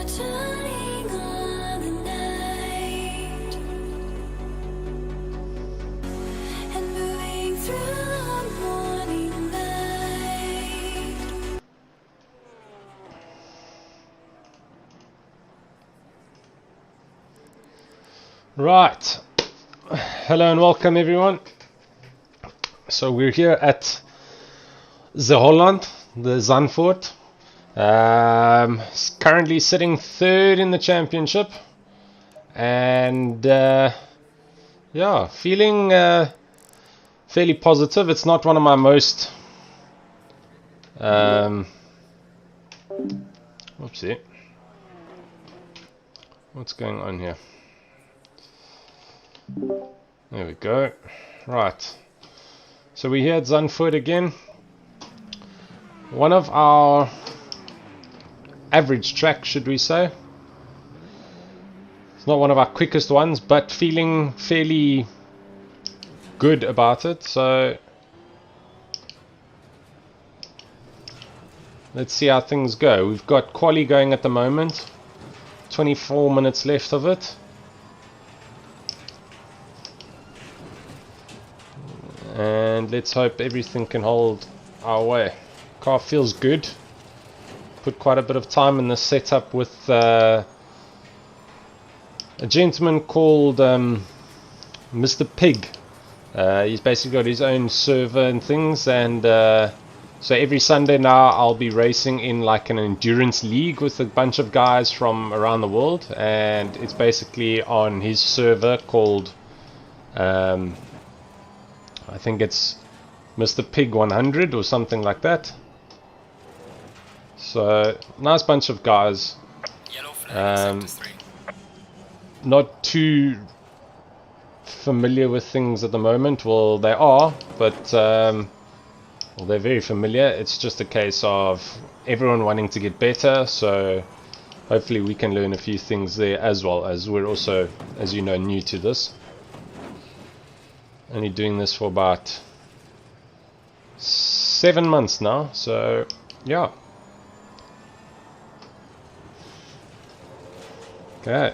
turning on the night and moving through the morning light. Right, hello and welcome everyone. So we're here at the Zandvoort. Currently sitting third in the championship, and yeah, feeling fairly positive. It's not one of my most whoopsie. What's going on here? There we go. Right. So we're here at Zandvoort again. One of our average tracks, should we say. It's not one of our quickest ones, but feeling fairly good about it. So let's see how things go. We've got quali going at the moment. 24 minutes left of it. And let's hope everything can hold our way. Car feels good. Put quite a bit of time in the setup with a gentleman called Mr. Pig. He's basically got his own server and things, and so every Sunday now I'll be racing in like an endurance league with a bunch of guys from around the world, and it's basically on his server called I think it's Mr. Pig 100 or something like that. So nice bunch of guys. Not too familiar with things at the moment. Well, they are, but well, they're very familiar. It's just a case of everyone wanting to get better. So hopefully we can learn a few things there, as well as we're also, as you know, new to this. Only doing this for about 7 months now, so yeah. Okay.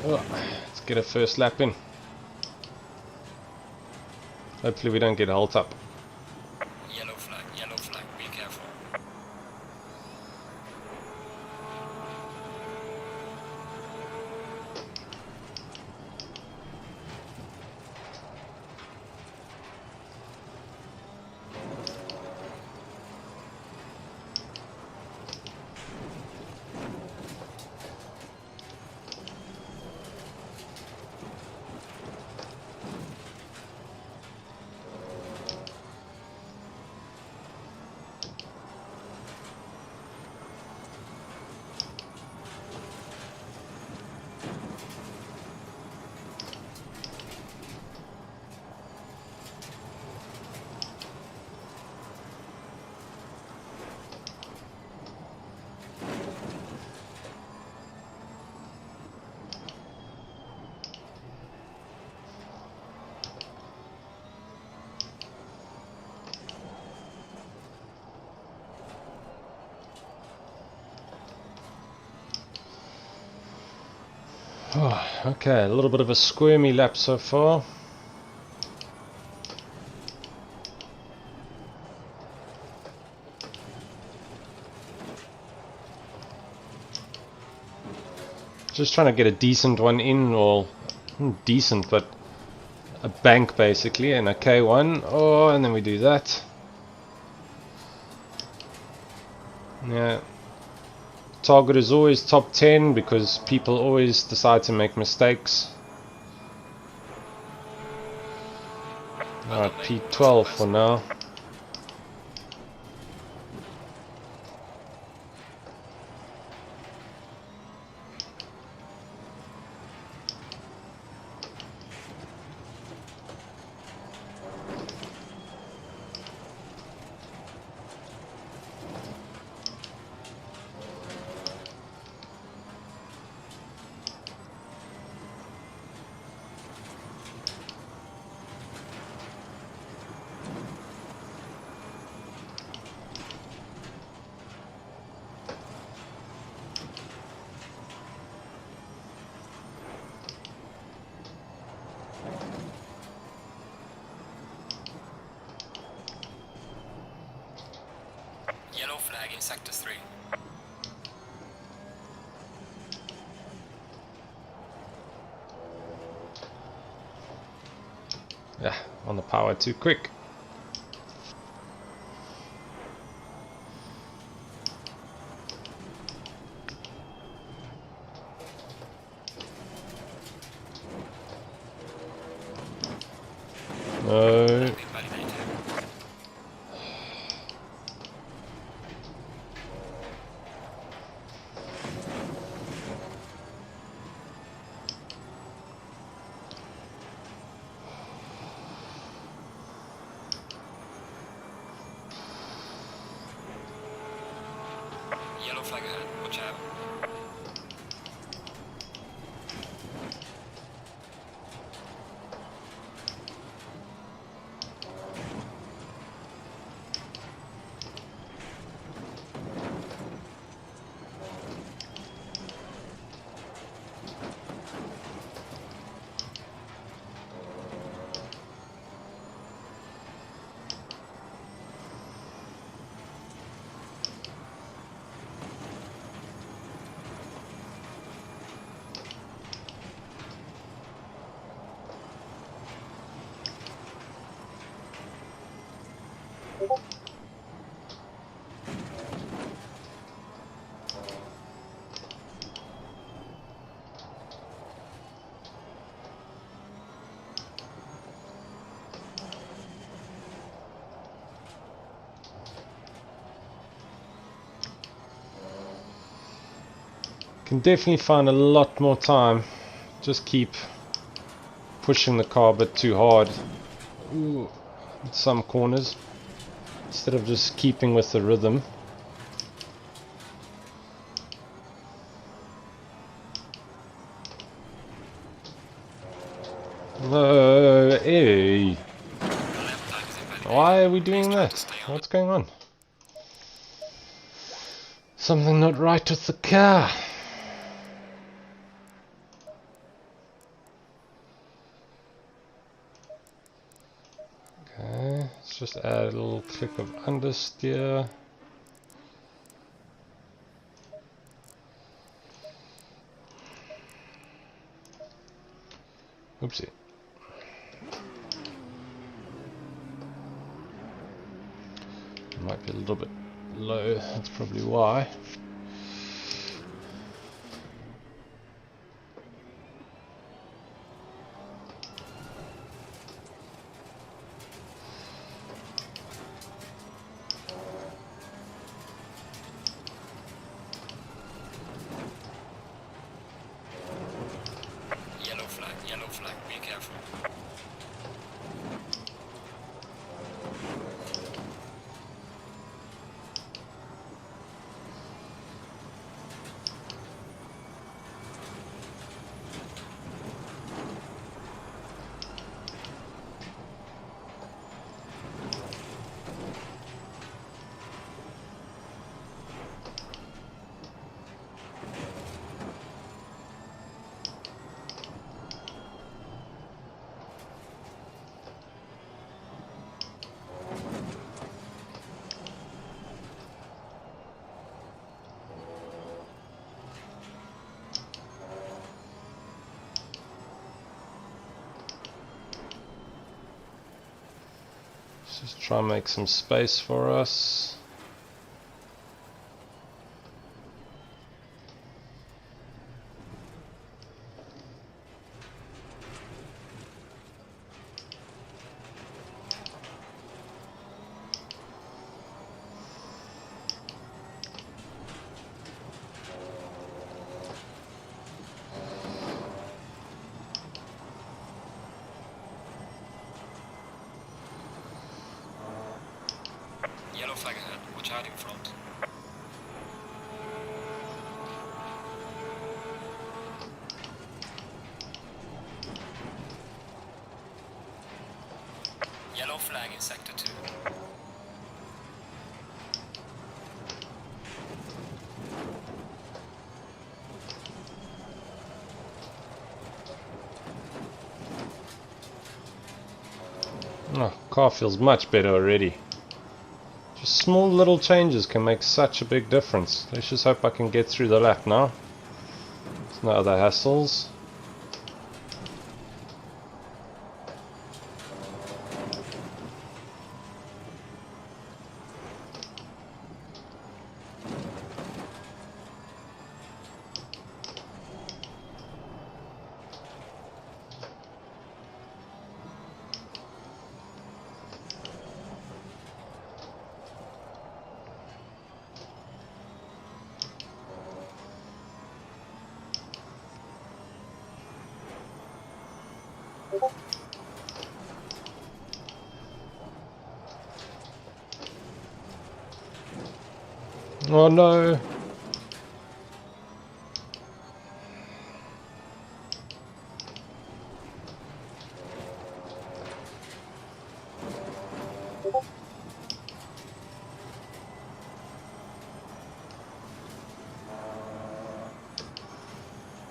Oh, let's get a first lap in. Hopefully we don't get held up. Yellow flag, be careful. Oh, okay, a little bit of a squirmy lap so far. Just trying to get a decent one in, or decent, but a bank basically, and a K1. Oh, and then we do that. Yeah. Target is always top 10 because people always decide to make mistakes. Alright, P12 for now. Yellow flag in sector 3. Yeah, on the power too quick. No. Flag being validated. Yellow flag ahead. Watch out. Can definitely find a lot more time. Just keep pushing the car a bit too hard. Ooh, in some corners. Instead of just keeping with the rhythm. No, hey. Why are we doing that? What's going on? Something not right with the car. Okay, let's just add a little click of understeer. Oopsie. Might be a little bit low, that's probably why. Yellow flag, be careful. Let's just try and make some space for us. Yellow flag ahead, watch out in front. Yellow flag in sector 2. Oh, car feels much better already. Just small little changes can make such a big difference. Let's just hope I can get through the lap now. There's no other hassles. Oh no!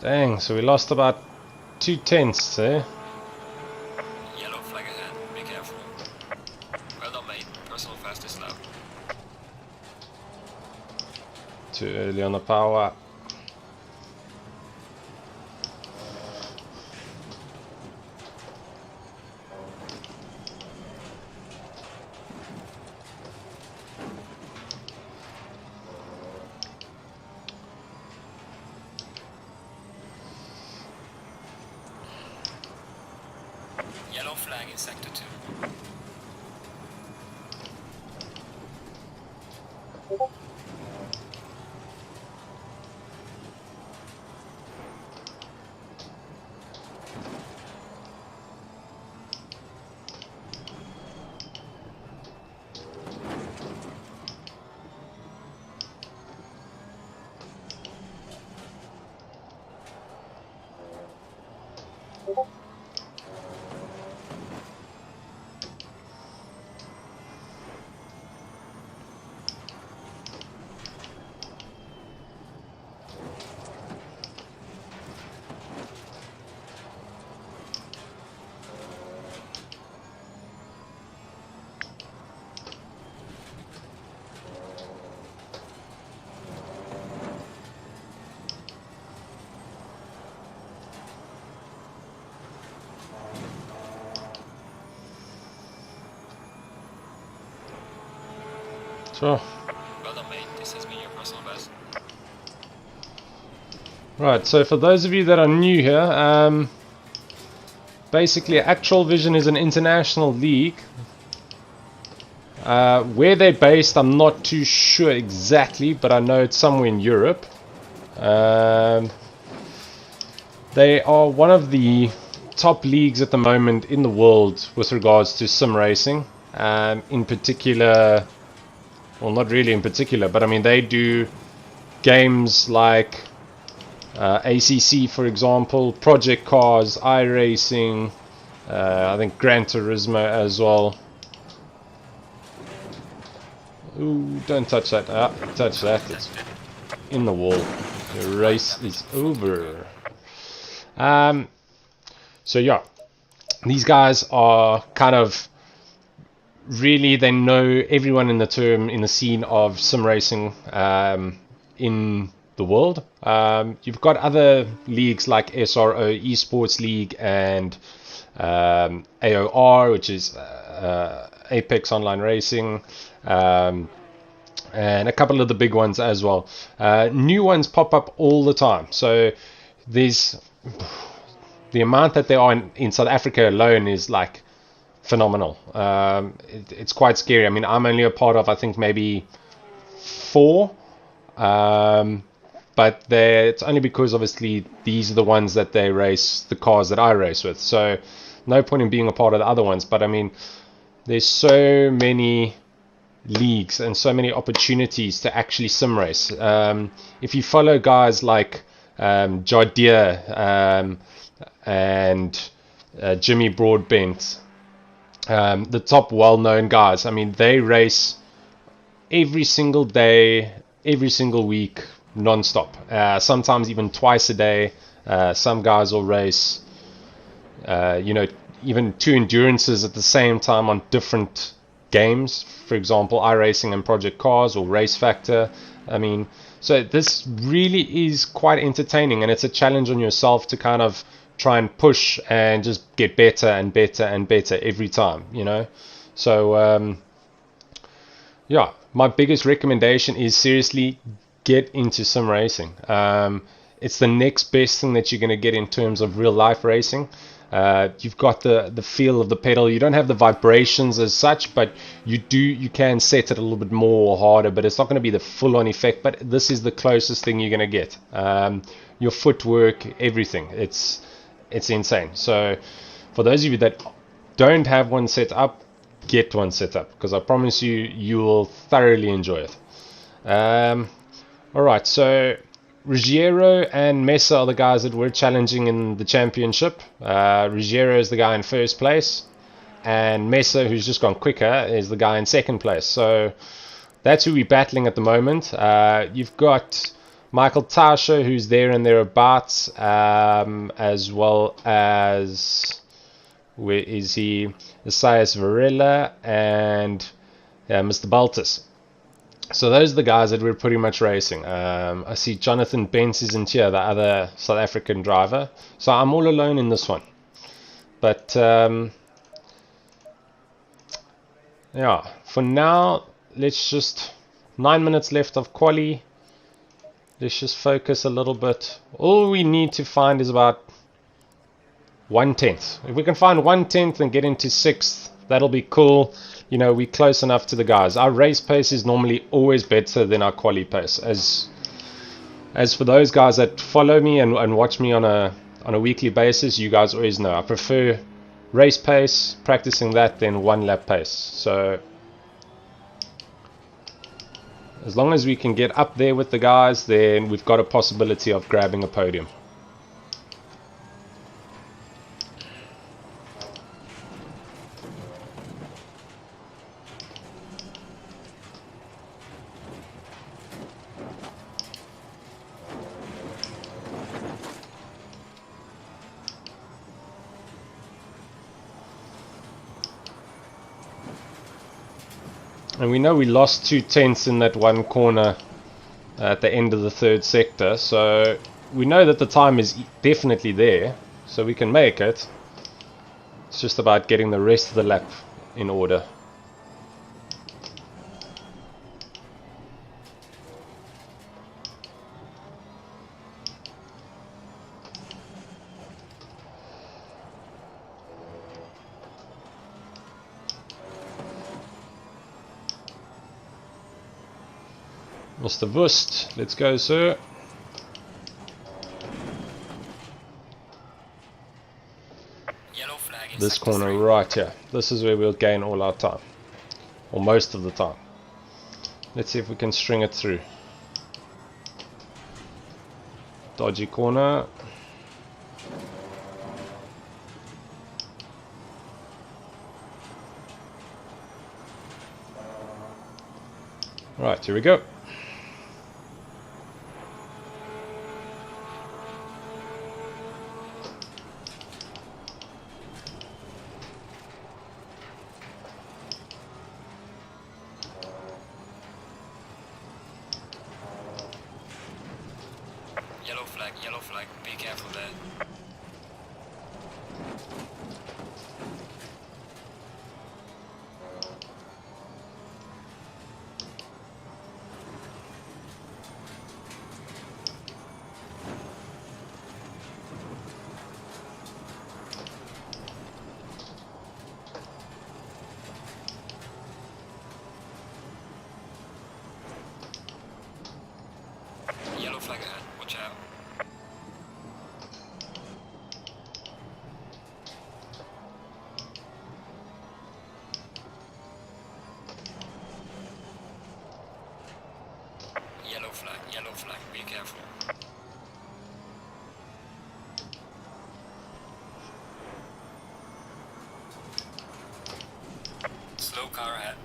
Dang, so we lost about 2/10 there. Yellow flag ahead, be careful. Well done, mate. Personal fastest lap. Too early on the power. Yellow flag in sector 2. Sure. Well done, mate. This has been your personal best. Right, so for those of you that are new here, basically Actrollvision is an international league. Where they're based, I'm not too sure exactly, but I know it's somewhere in Europe. They are one of the top leagues at the moment in the world with regards to sim racing. In particular, well, not really in particular, but I mean, they do games like ACC, for example, Project Cars, iRacing, I think Gran Turismo as well. Ooh, don't touch that. Touch that. It's in the wall. The race is over. So yeah, these guys are kind of really, they know everyone in the scene of sim racing in the world. You've got other leagues like SRO Esports League and AOR, which is Apex Online Racing, and a couple of the big ones as well. New ones pop up all the time. So there's the amount that there are in South Africa alone is like phenomenal. It's quite scary. I mean, I'm only a part of, I think, maybe 4, but it's only because obviously these are the ones that they race, the cars that I race with. So no point in being a part of the other ones. But I mean, there's so many leagues and so many opportunities to actually sim race. If you follow guys like Jardier and Jimmy Broadbent, the top well-known guys, I mean, they race every single day, every single week, non-stop. Sometimes even twice a day. Some guys will race, even 2 endurances at the same time on different games, for example, iRacing and Project Cars or Race Factor. I mean, so this really is quite entertaining, and it's a challenge on yourself to kind of try and push and just get better and better and better every time, you know. So yeah, my biggest recommendation is seriously get into sim racing. It's the next best thing that you're going to get in terms of real life racing. You've got the feel of the pedal. You don't have the vibrations as such, but you can set it a little bit more or harder, but it's not going to be the full on effect. But this is the closest thing you're going to get. Your footwork, everything. It's insane. So for those of you that don't have one set up, get one set up, because I promise you will thoroughly enjoy it. Alright, so Ruggiero and Mesa are the guys that we're challenging in the championship. Ruggiero is the guy in first place, and Mesa, who's just gone quicker, is the guy in second place. So that's who we're battling at the moment. You've got Michael Tasha, who's there and thereabouts, as well as, where is he? Isaias Varela and Mr. Baltus. So those are the guys that we're pretty much racing. I see Jonathan Bentz isn't here, the other South African driver. So I'm all alone in this one. But yeah, for now, let's just 9 minutes left of quali. Let's just focus a little bit. All we need to find is about 1/10. If we can find 1/10 and get into 6th, that'll be cool. You know, we're close enough to the guys. Our race pace is normally always better than our quali pace. As for those guys that follow me and watch me on a weekly basis, you guys always know I prefer race pace, practicing that, than one lap pace. So as long as we can get up there with the guys, then we've got a possibility of grabbing a podium. And we know we lost 2/10 in that one corner at the end of the third sector, so we know that the time is definitely there, so we can make it. It's just about getting the rest of the lap in order. Mr. Wust, let's go, sir. Yellow flag in This sector corner 3. right here. This is where we'll gain all our time. Or most of the time. Let's see if we can string it through. Dodgy corner. Right, here we go. Yellow flag, be careful there. Yellow flag ahead, watch out. Yellow flag, be careful. Slow car ahead.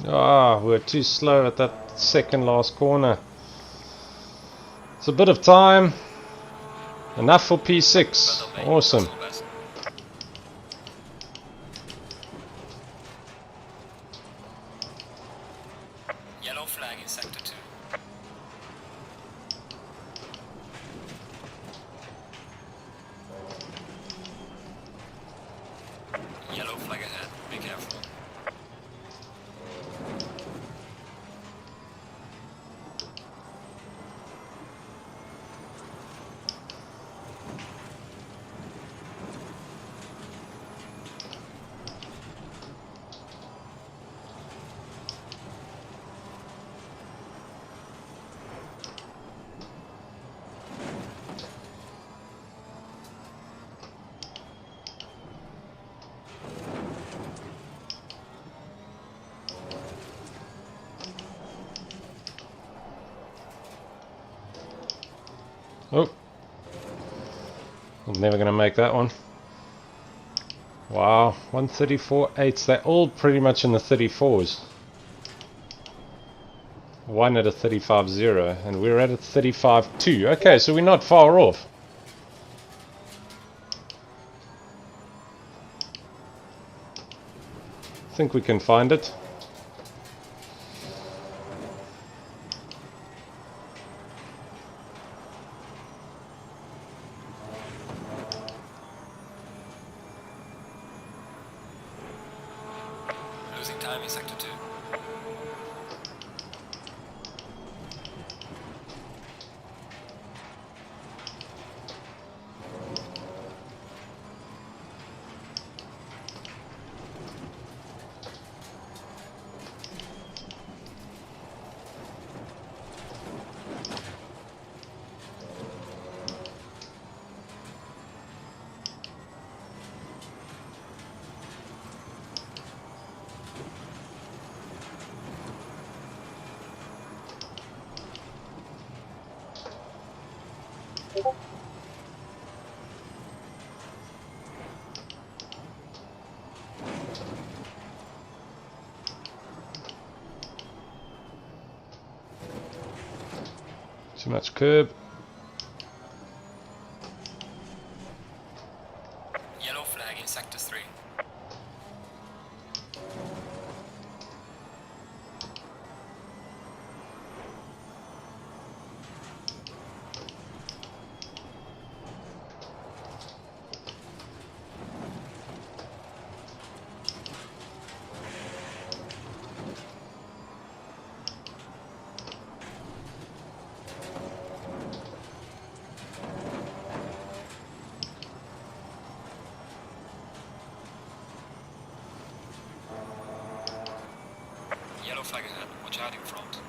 Ah, we're too slow at that second last corner. It's a bit of time. Enough for P6. Well done, mate. Awesome. That's all best. Yellow flag in sector 2. Yellow flag ahead. Be careful. Oh. I'm never going to make that one. Wow, 134.8. They're all pretty much in the 34s. One at a 35.0 and we're at a 35.2. Okay, so we're not far off. I think we can find it. Losing time in sector 2. Too much curb. Yellow flag in sector 3. Yellow flag ahead. Watch out in front.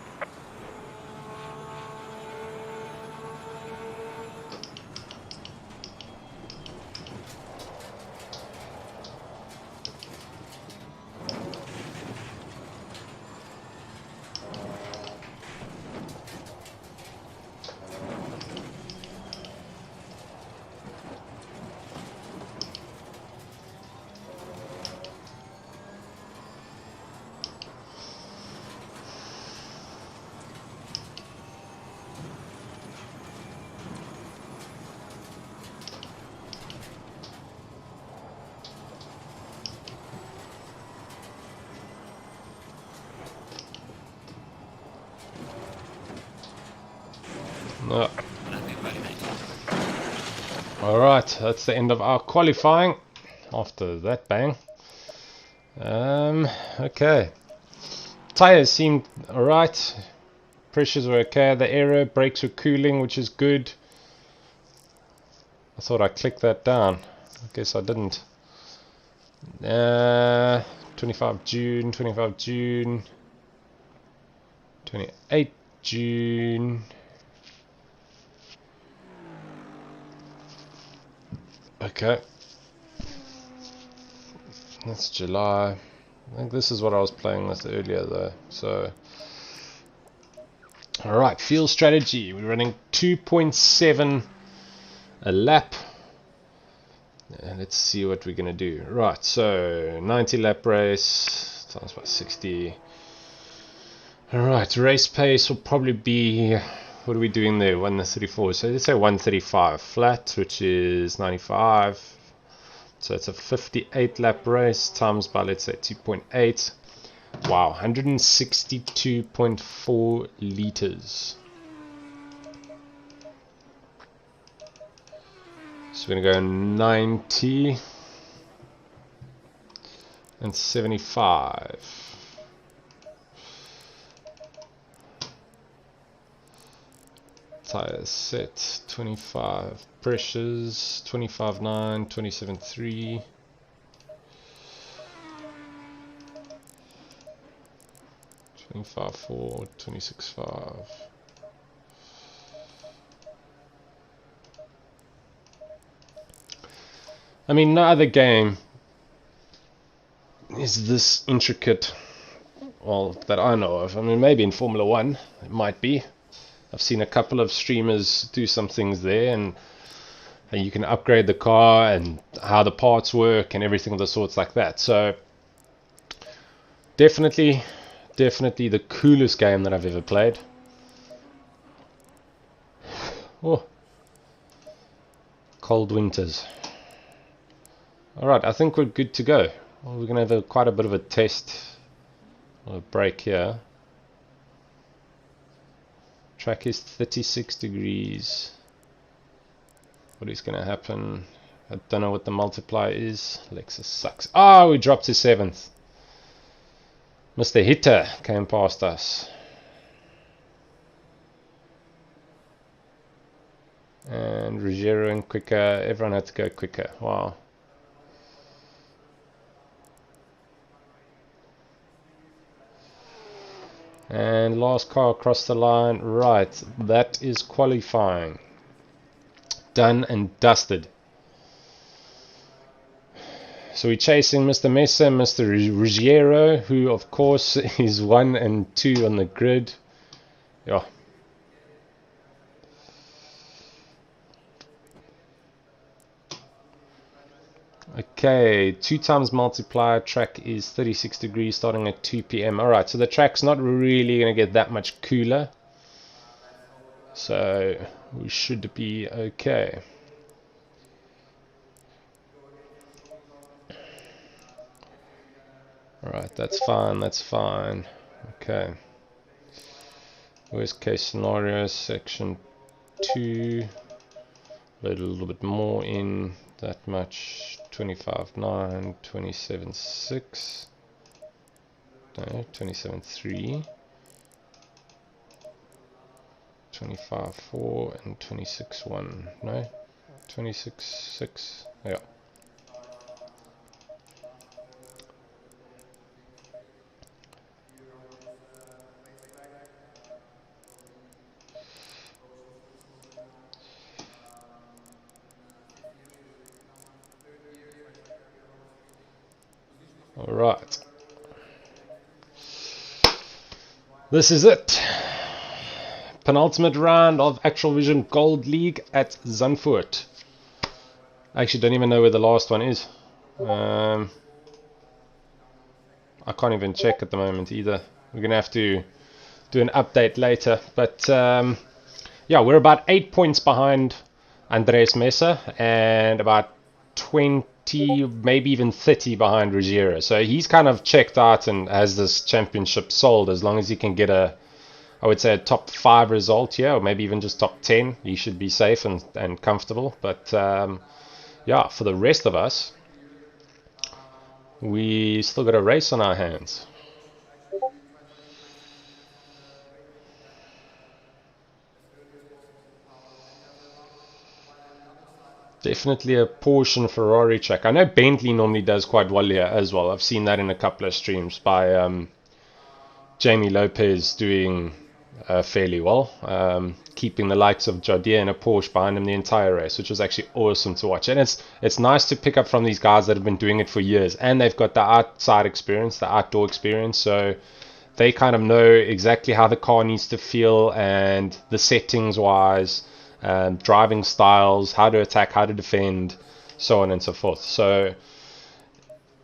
No. Let me validate. Alright, that's the end of our qualifying. After that bang. Okay. Tires seemed alright. Pressures were okay. The aero brakes were cooling, which is good. I thought I clicked that down. I guess I didn't. 25 June, 25 June, 28 June. Okay. That's July. I think this is what I was playing with earlier though. So, alright, fuel strategy. We're running 2.7 a lap. Let's see what we're going to do. Right, so 90 lap race times by 60. Alright, race pace will probably be, what are we doing there, 134, so let's say 135 flat, which is 95, so it's a 58 lap race, times by let's say 2.8, wow, 162.4 liters. So we're going to go 90 and 75. Tires set, 25 pressures, 25.9, 27.3. $25.4, $26.5. I mean, no other game is this intricate, well, that I know of. I mean, maybe in Formula One it might be. I've seen a couple of streamers do some things there, and you can upgrade the car and how the parts work and everything of the sorts like that. So definitely the coolest game that I've ever played. Oh, cold winters. Alright, I think we're good to go. Well, we're going to have quite a bit of a test, or a break here. Track is 36 degrees. What is going to happen? I don't know what the multiplier is. Lexus sucks. Ah, we dropped to 7th. Mr. Hitter came past us. And Ruggiero and quicker. Everyone had to go quicker. Wow. And last car across the line. Right, that is qualifying. Done and dusted. So we're chasing Mr. Mesa and Mr. Ruggiero, who of course is 1 and 2 on the grid. Yeah. Okay, 2 times multiplier. Track is 36 degrees starting at 2 p.m. Alright, so the track's not really going to get that much cooler. So we should be okay. Alright, that's fine, that's fine. Okay. Worst case scenario, section 2. Load a little bit more in, that much. 25.9, 27.6. No, 27.3. 25.4 and 26.1. No, 26.6. Yeah. All right. This is it. Penultimate round of Actrollvision Gold League at Zandvoort. I actually don't even know where the last one is. I can't even check at the moment either. We're going to have to do an update later. But yeah, we're about 8 points behind Andres Mesa and about 20, maybe even 30 behind Ruggiero. So he's kind of checked out and has this championship sold. As long as he can get a, I would say, a top 5 result here, or maybe even just top 10, he should be safe and comfortable. But yeah, for the rest of us, we still got a race on our hands. Definitely a Porsche and Ferrari track. I know Bentley normally does quite well here as well. I've seen that in a couple of streams by Jamie Lopez doing fairly well, keeping the likes of Jodier and a Porsche behind him the entire race, which was actually awesome to watch. And it's nice to pick up from these guys that have been doing it for years, and they've got the outside experience, the outdoor experience, so they kind of know exactly how the car needs to feel and the settings wise, driving styles, how to attack, how to defend, so on and so forth. So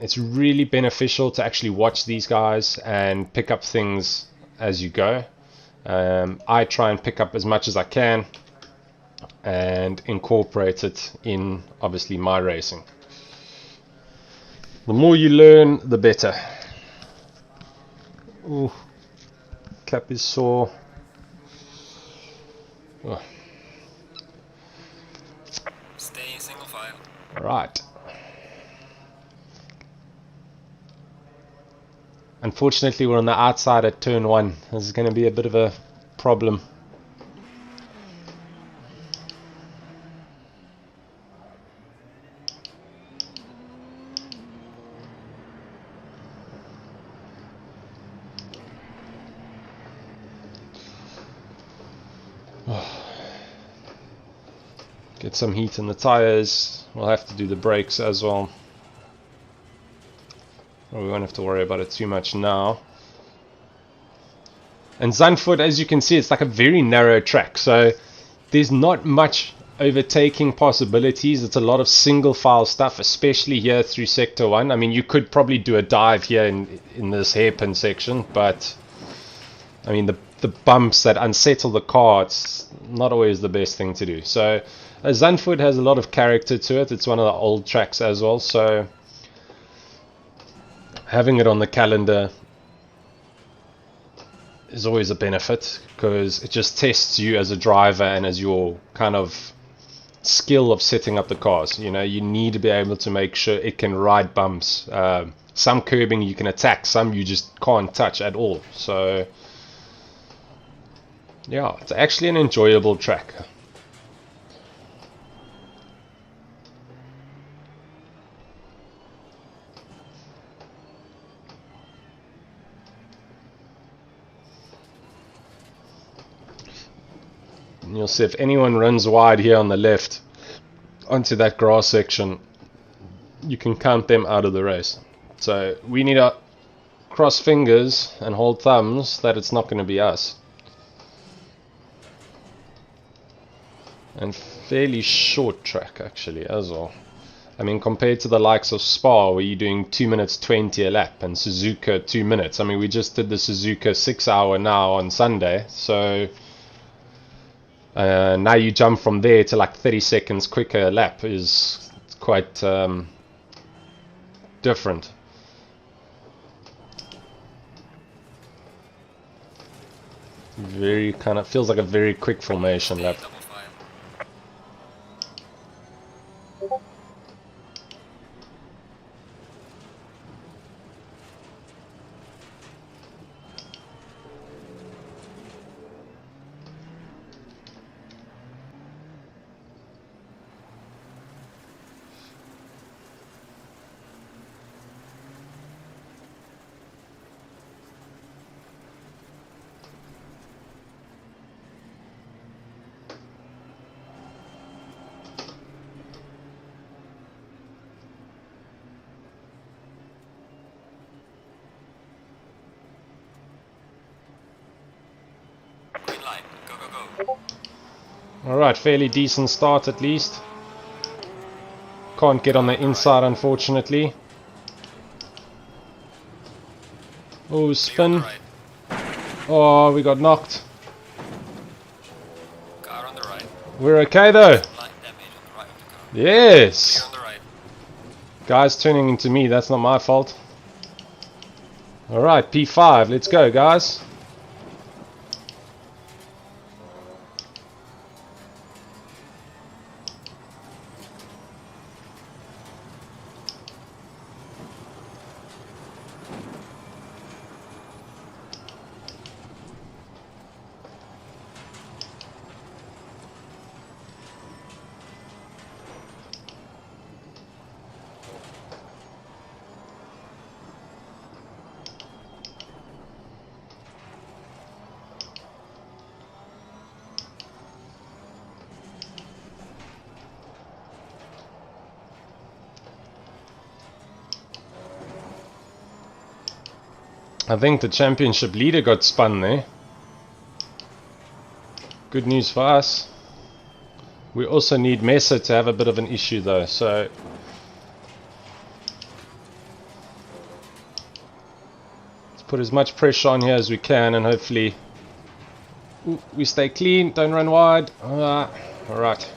it's really beneficial to actually watch these guys and pick up things as you go. I try and pick up as much as I can and incorporate it in, obviously, my racing. The more you learn, the better. Ooh, cap is sore. Oh. Stay single file. Right. Unfortunately, we're on the outside at turn 1. This is going to be a bit of a problem. Get some heat in the tires. We'll have to do the brakes as well. We won't have to worry about it too much now. And Zandvoort, as you can see, it's like a very narrow track, so there's not much overtaking possibilities. It's a lot of single file stuff, especially here through sector 1. I mean, you could probably do a dive here in this hairpin section, but I mean, the bumps that unsettle the car, it's not always the best thing to do. So Zandvoort has a lot of character to it. It's one of the old tracks as well, so having it on the calendar is always a benefit, because it just tests you as a driver and as your kind of skill of setting up the cars. You know, you need to be able to make sure it can ride bumps. Some curbing you can attack, some you just can't touch at all. So yeah, it's actually an enjoyable track. And you'll see if anyone runs wide here on the left onto that grass section, you can count them out of the race. So we need to cross fingers and hold thumbs that it's not going to be us. And fairly short track actually as well. I mean, compared to the likes of Spa, where you're doing 2 minutes 20 a lap, and Suzuka 2 minutes. I mean, we just did the Suzuka 6 hour now on Sunday, so now you jump from there to like 30 seconds quicker a lap is quite different. Very kind of feels like a very quick formation lap. Double file. Green light. Go, go, go. Alright, fairly decent start at least. Can't get on the inside unfortunately. Oh, spin. Right. Oh, we got knocked. Car on the right. We're okay though. Light damage on the right of the car. Yes. Clear on the right. Guys turning into me, that's not my fault. Alright, P5, let's go guys. I think the championship leader got spun there. Good news for us. We also need Mesa to have a bit of an issue though, so let's put as much pressure on here as we can, and hopefully we stay clean, don't run wide. Alright.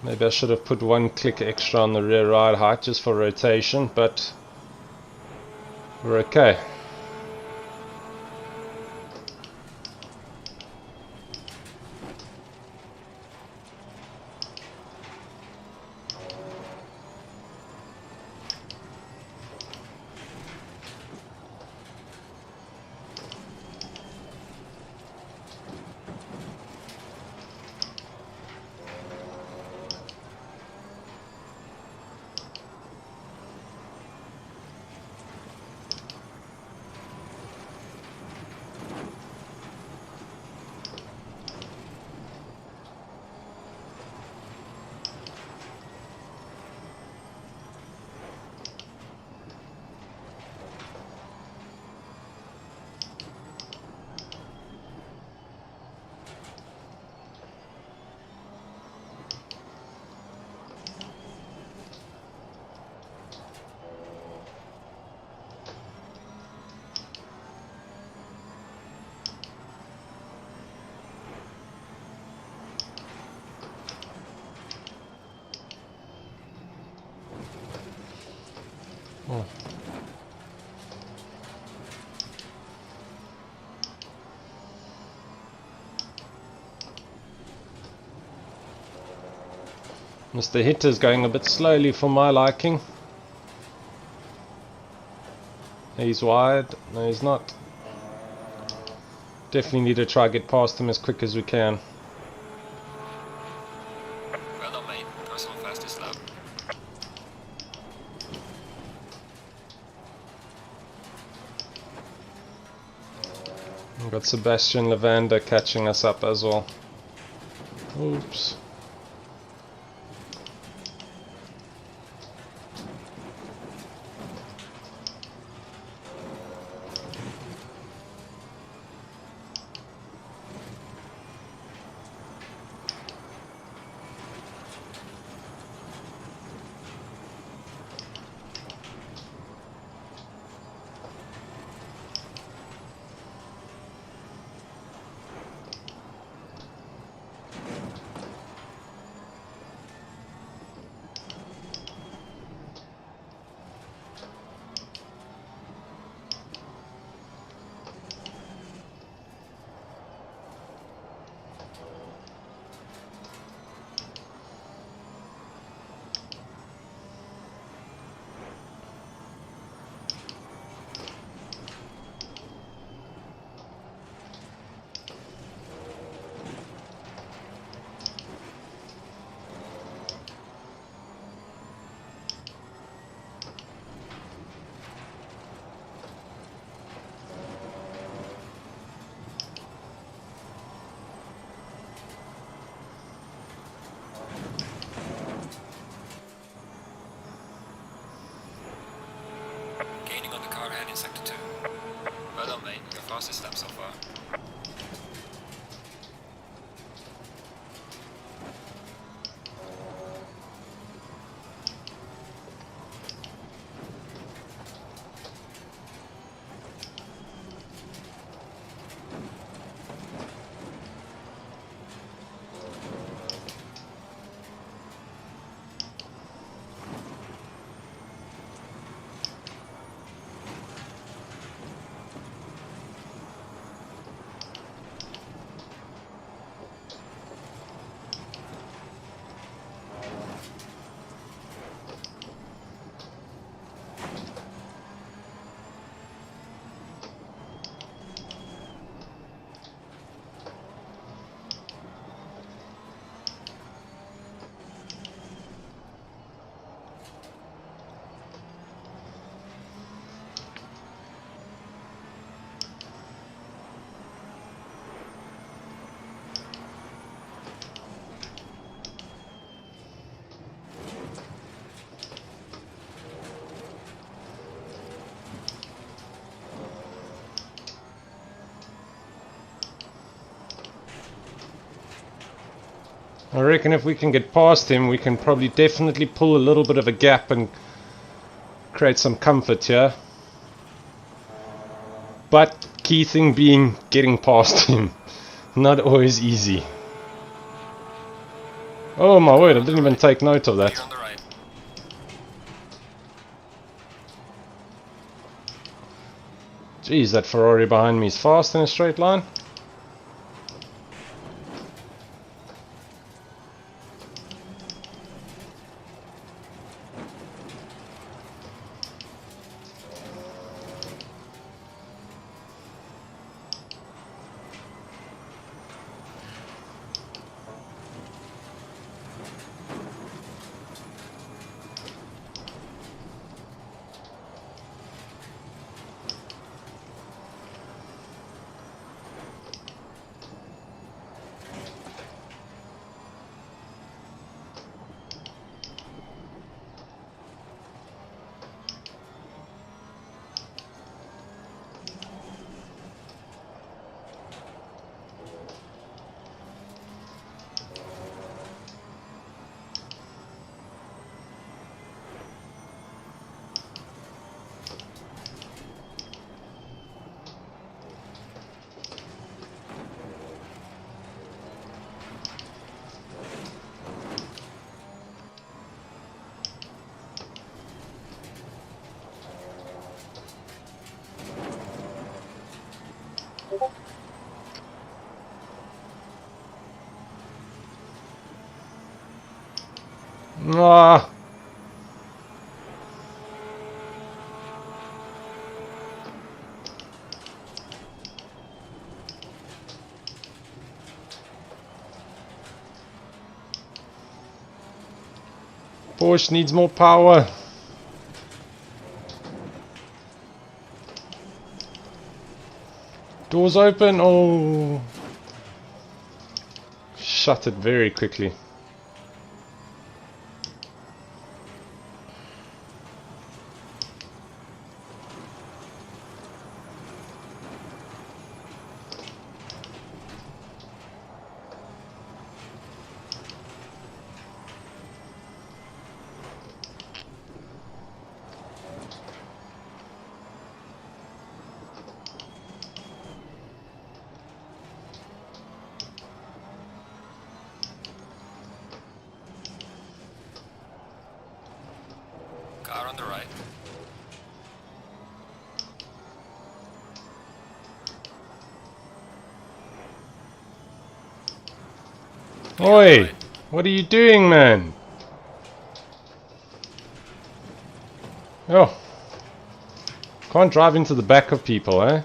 Maybe I should have put one click extra on the rear ride height just for rotation, but we're okay. Oh. Mr. Hitter's going a bit slowly for my liking. He's wide. No, he's not. Definitely need to try to get past him as quick as we can. Well done, mate. Personal fastest lap. We've got Sebastian Lavander catching us up as well. Oops. Gaining on the car ahead in sector 2. Well done, mate. Your fastest lap so far. I reckon if we can get past him, we can probably definitely pull a little bit of a gap and create some comfort here. But key thing being getting past him. Not always easy. Oh my word, I didn't even take note of that. Clear on the right. Jeez, that Ferrari behind me is fast in a straight line. Ah. Porsche needs more power. Doors open. Oh. Shut it very quickly. Car on the right. Oi! What are you doing, man? Oh. Can't drive into the back of people, eh?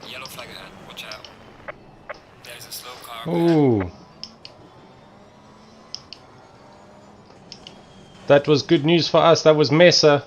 Yellow flag ahead. Watch out. There's a slow car. Ooh. That was good news for us. That was Mesa.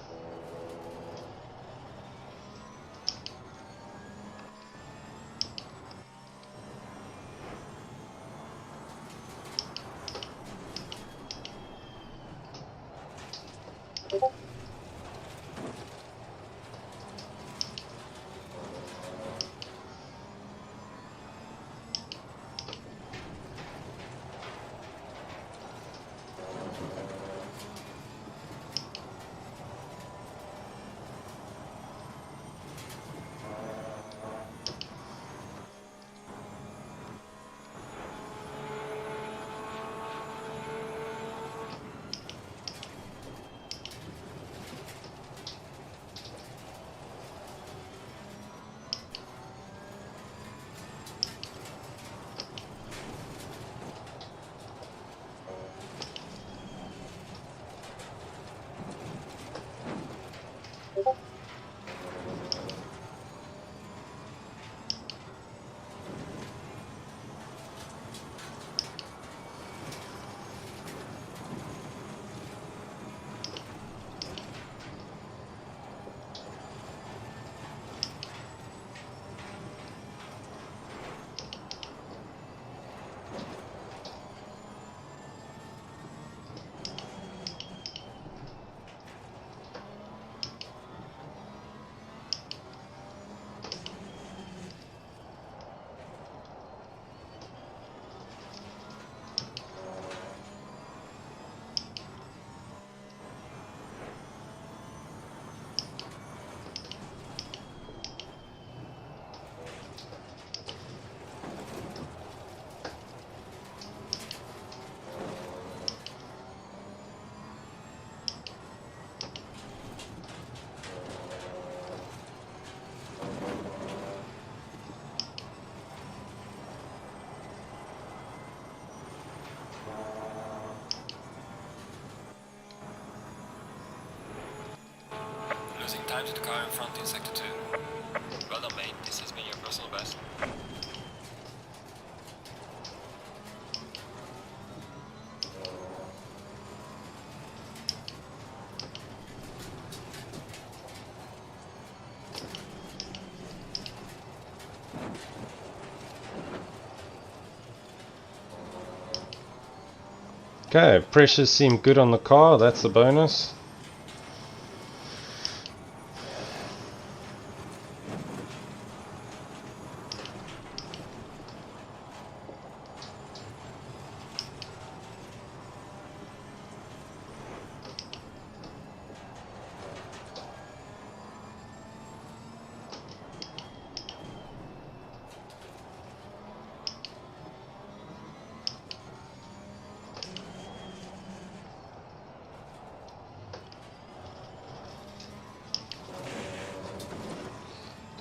Losing time to the car in front in sector 2. Well done, mate. This has been your personal best. Okay, pressures seem good on the car, that's a bonus.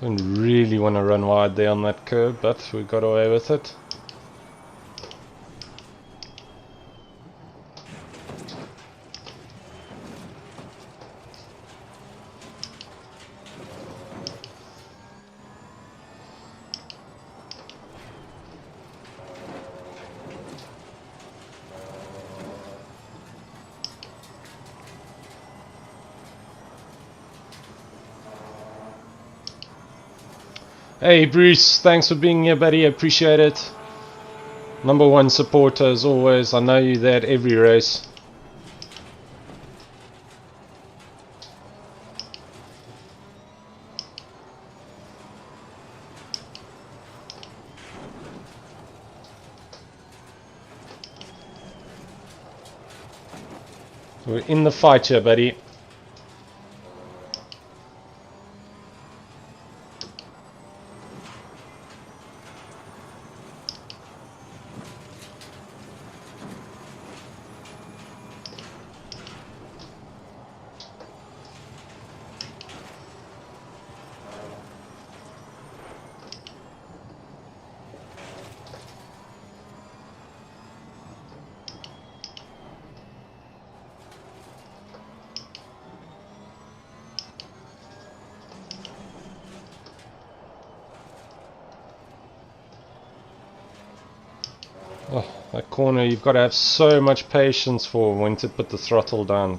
Don't really want to run wide there on that curb, but we got away with it. Hey Bruce, thanks for being here, buddy. I appreciate it. #1 supporter as always. I know you there at every race. We're in the fight here, buddy. Oh, that corner you've got to have so much patience for when to put the throttle down.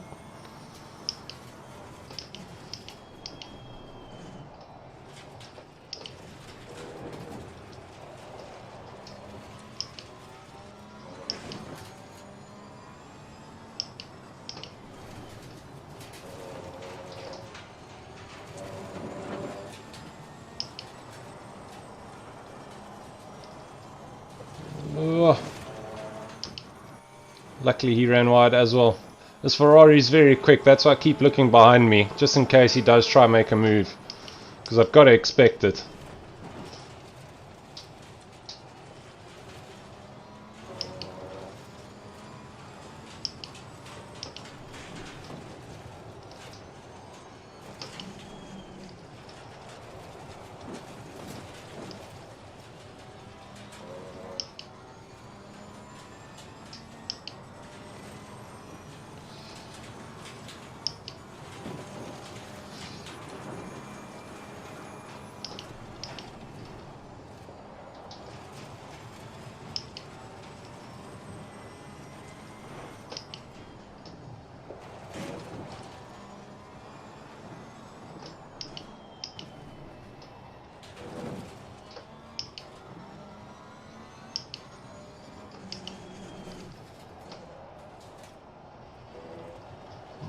Oh. Luckily he ran wide as well. This Ferrari's very quick, that's why I keep looking behind me, just in case he does try and make a move. Because I've got to expect it.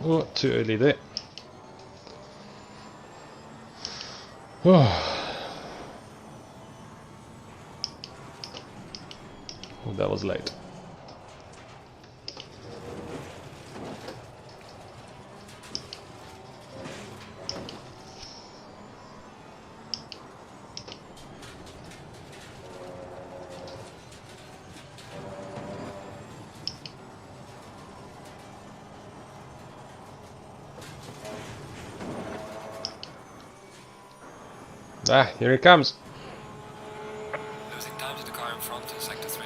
Oh, too early there. Oh, that was late. Ah, here it comes. Losing time to the car in front in sector 3.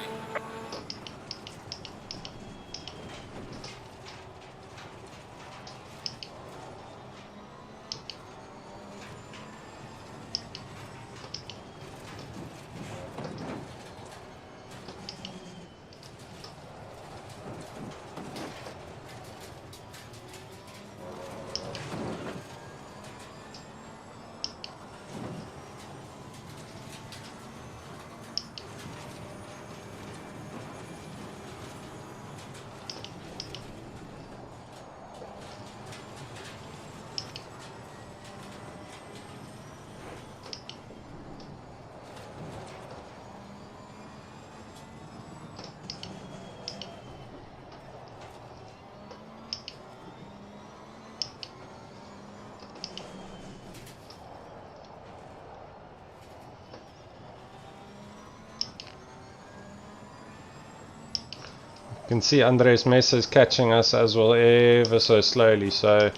You can see Andres Mesa is catching us as well, ever so slowly, so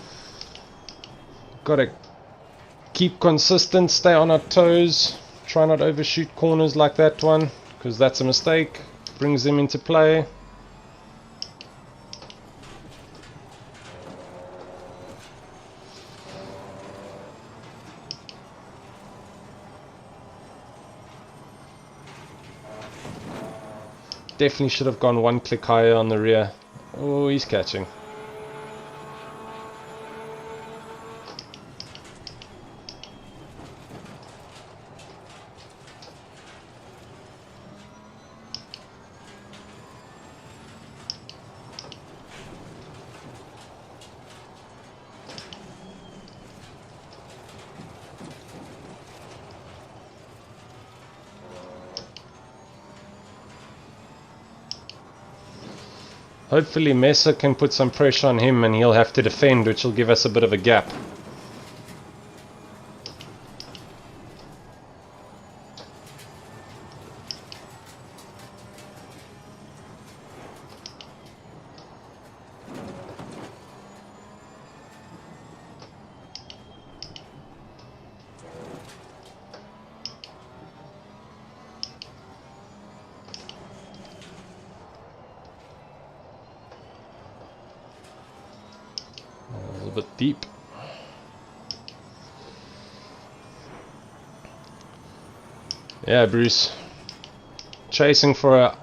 gotta keep consistent, stay on our toes, try not overshoot corners like that one, because that's a mistake, brings them into play. Definitely should have gone one click higher on the rear. Oh, he's catching. Hopefully Mesa can put some pressure on him and he'll have to defend, which will give us a bit of a gap. A little bit deep. Yeah, Bruce. Chasing for a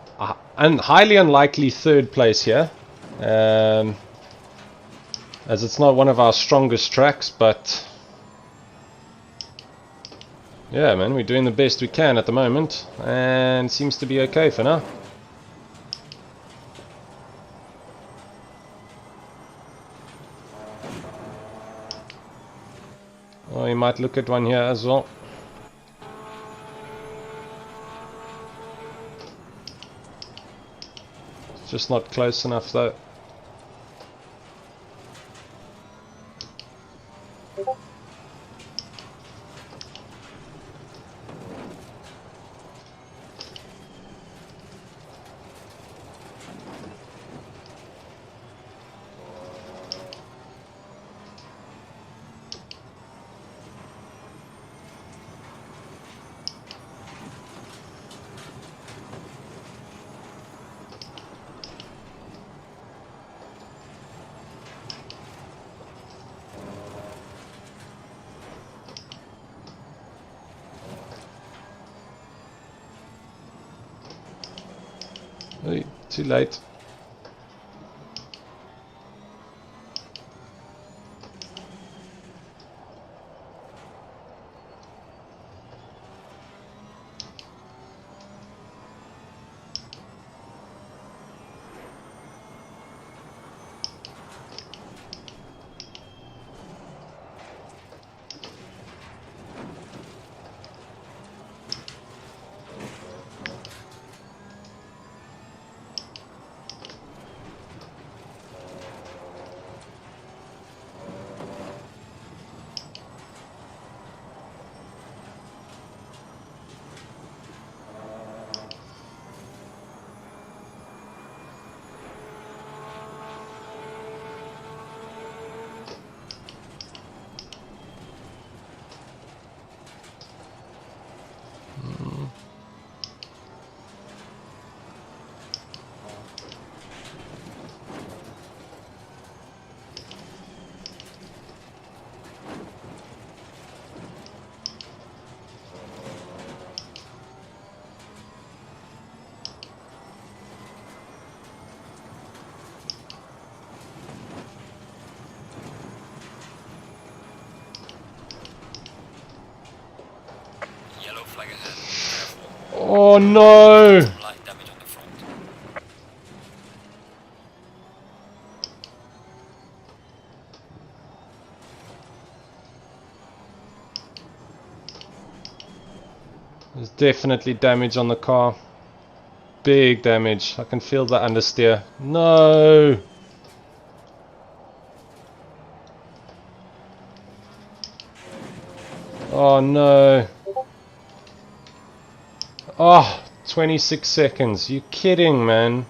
highly unlikely third place here. As it's not one of our strongest tracks, but yeah, man, we're doing the best we can at the moment, and seems to be okay for now. Oh, you might look at one here as well. It's just not close enough though. Hey, too late. Yellow flag ahead. Careful. Oh no! Some light damage on the front. There's definitely damage on the car. Big damage. I can feel the understeer. No! Oh no. Oh, 26 seconds. You kidding, man?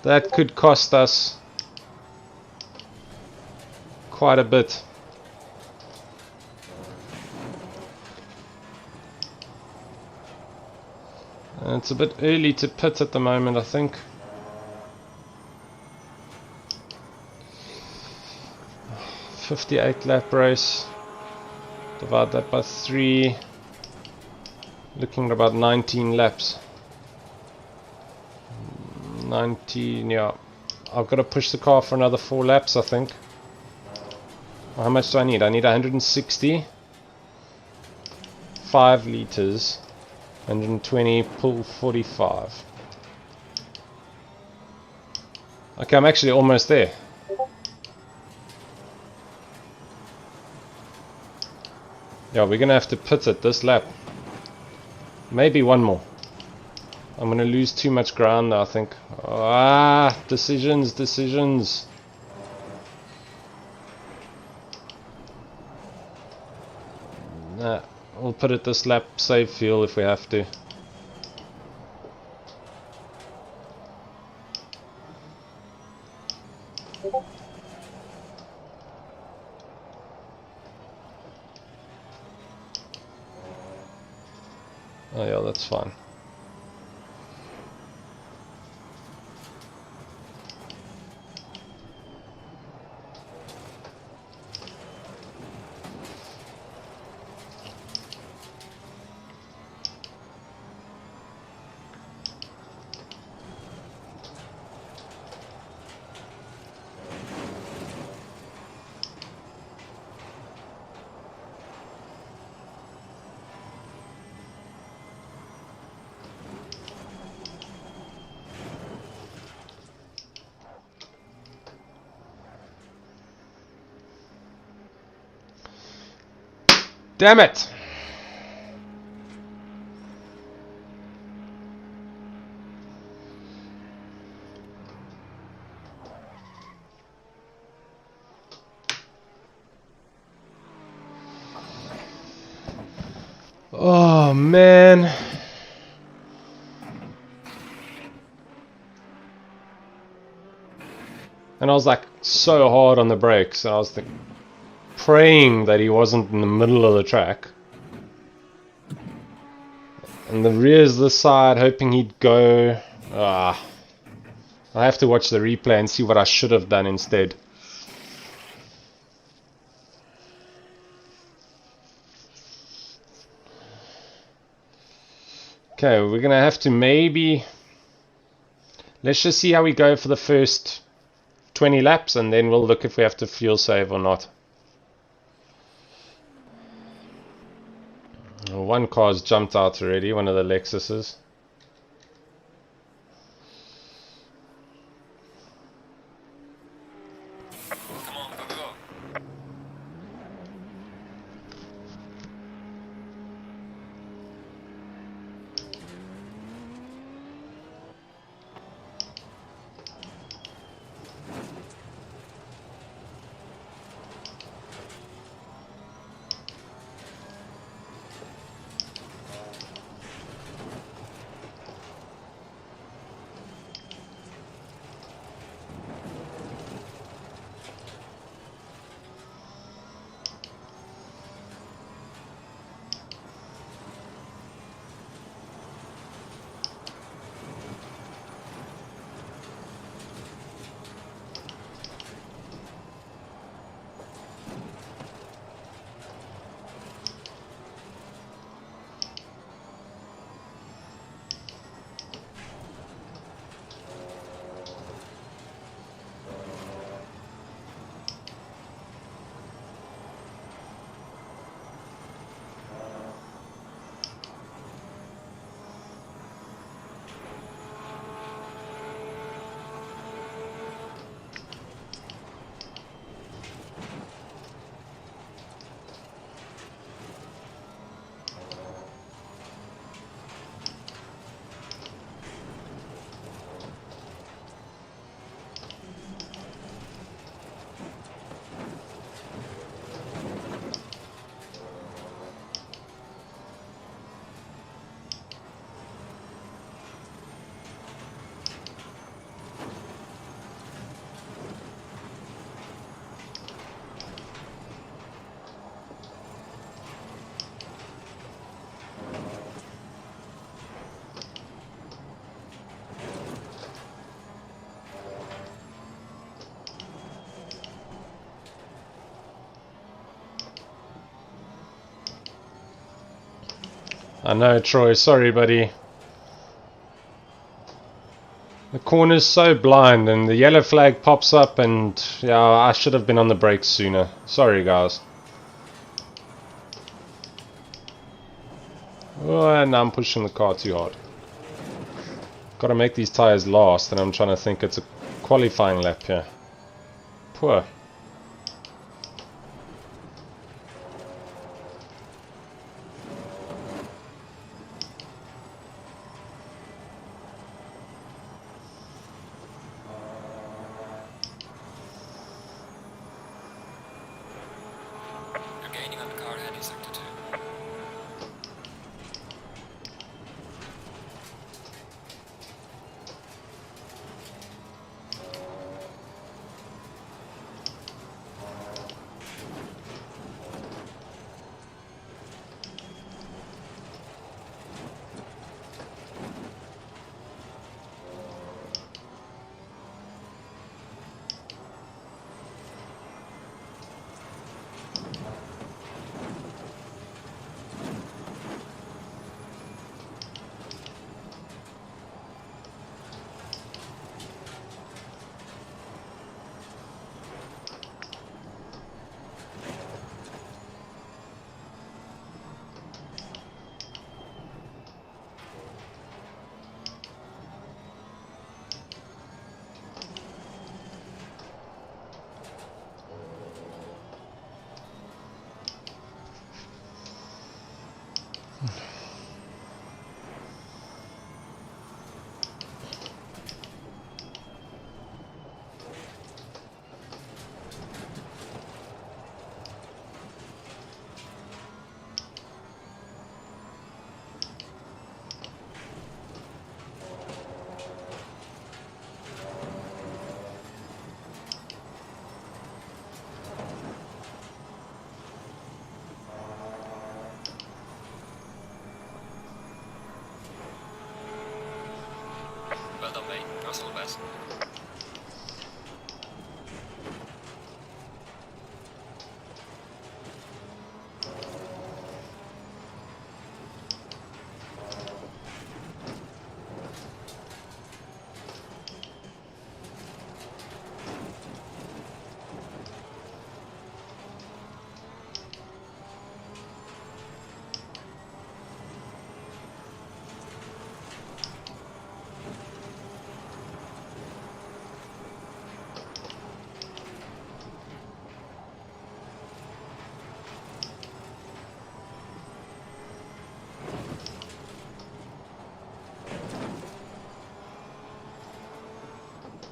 That could cost us quite a bit. And it's a bit early to pit at the moment, I think. .58 lap race. Divide that by 3. Looking at about 19 laps. 19, yeah. I've got to push the car for another 4 laps, I think. How much do I need? I need 160. 5 liters. 120, pull 45. Okay, I'm actually almost there. Yeah, we're gonna have to pit it this lap. Maybe one more. I'm gonna lose too much ground now, I think. Ah, decisions. Nah, we'll put it this lap, save fuel if we have to. Oh yeah, that's fine. Damn it! Oh man. And I was like so hard on the brakes, and I was praying that he wasn't in the middle of the track. And the rear's this side, hoping he'd go. I have to watch the replay and see what I should have done instead. Okay, we're gonna have to maybe. Let's just see how we go for the first 20 laps, and then we'll look if we have to fuel save or not. One car's jumped out already, one of the Lexuses. Come on, go. I know, Troy. Sorry, buddy. The corner's so blind and the yellow flag pops up and yeah, I should have been on the brakes sooner. Sorry, guys. Oh, and now I'm pushing the car too hard. Gotta make these tires last, and I'm trying to think it's a qualifying lap here. Poor. You're gaining on the car ahead in sector 2. Well done, mate. That's all the best.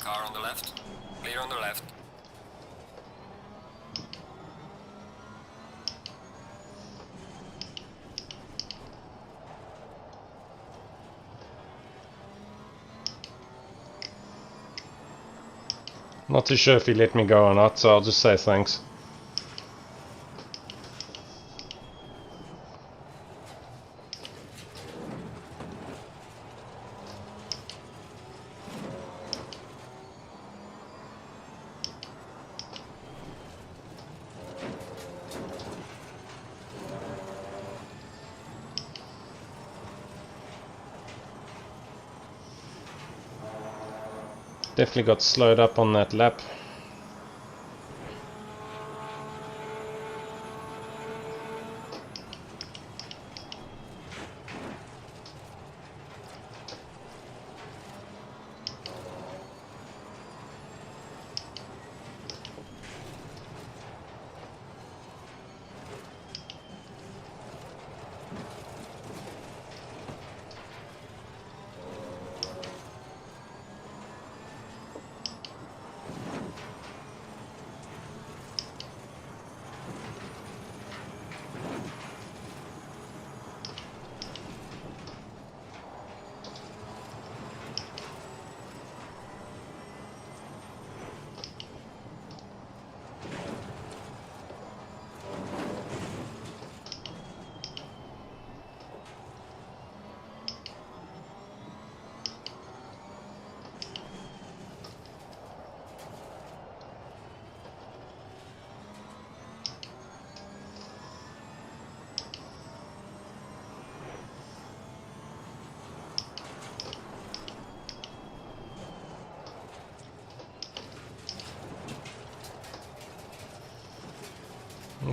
Car on the left. Clear on the left. Not too sure if he let me go or not, so I'll just say thanks. Definitely got slowed up on that lap.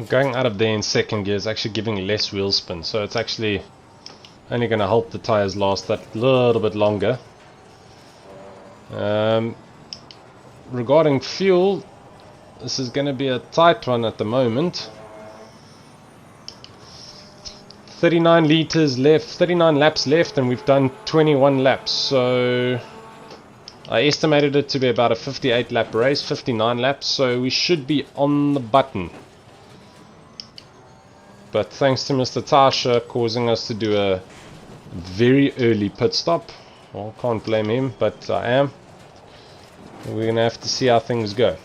Going out of there in second gear is actually giving less wheel spin, so it's actually only going to help the tires last that little bit longer. Regarding fuel, this is going to be a tight one at the moment. 39 liters left, 39 laps left, and we've done 21 laps, so I estimated it to be about a 58 lap race, 59 laps, so we should be on the button. But thanks to Mr. Tasha causing us to do a very early pit stop, well, can't blame him, but I am. We're going to have to see how things go.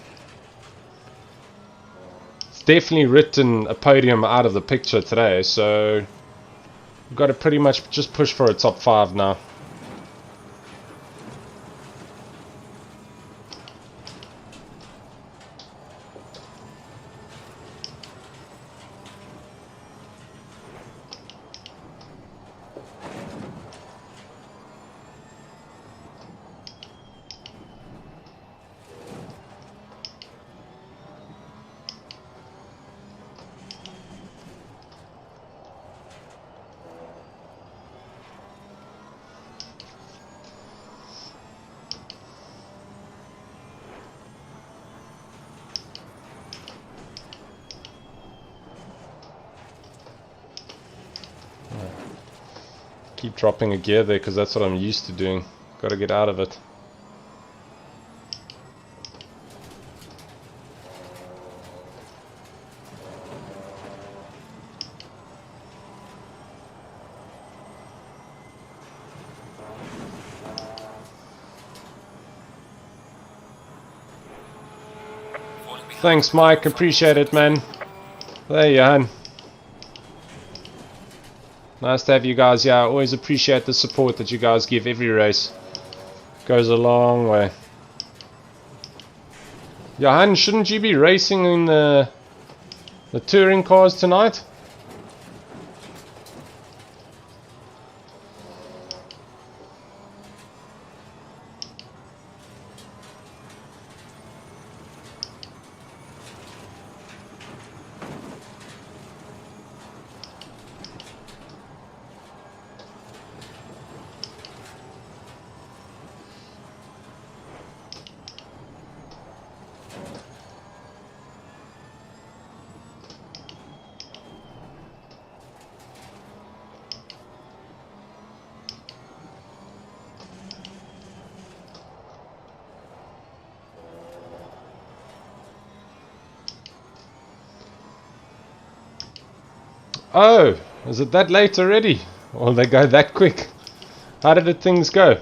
It's definitely written a podium out of the picture today, so we've got to pretty much just push for a top 5 now. Keep dropping a gear there because that's what I'm used to doing. Got to get out of it. Thanks, Mike. Appreciate it, man. There you are. Nice to have you guys here. I always appreciate the support that you guys give every race. Goes a long way. Johan, shouldn't you be racing in the touring cars tonight? Oh, is it that late already? Or they go that quick? How did things go?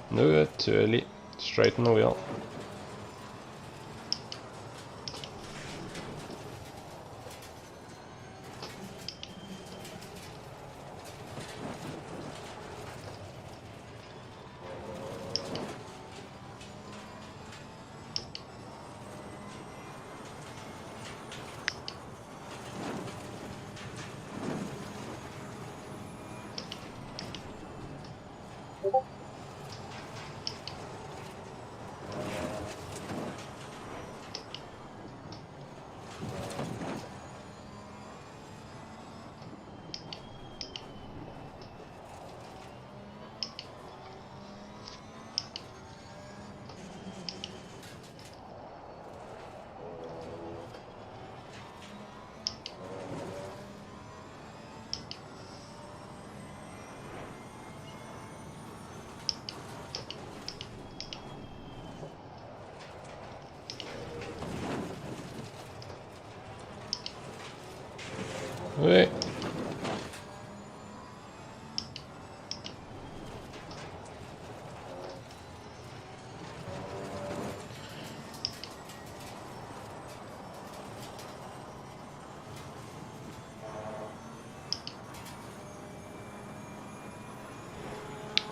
No, too early. Straighten the wheel. Wait.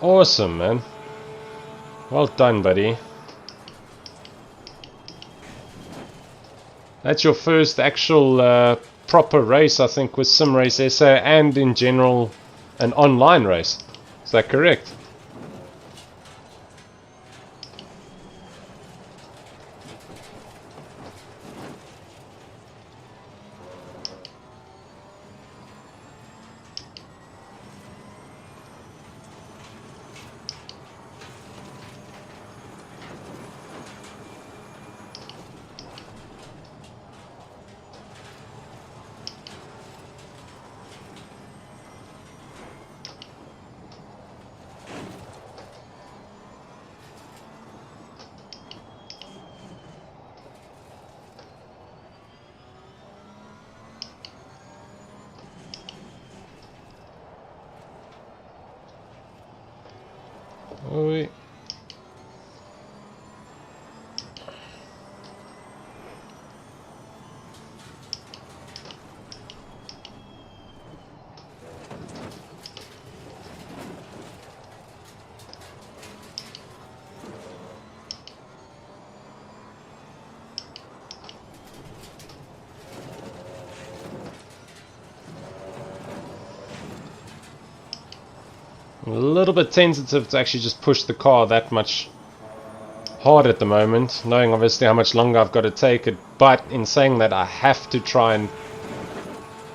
Awesome, man. Well done, buddy. That's your first actual proper race, I think, with Sim Race SA and in general an online race. Is that correct? Oi. I'm a little bit tentative to actually just push the car that much hard at the moment, knowing obviously how much longer I've got to take it, but in saying that I have to try and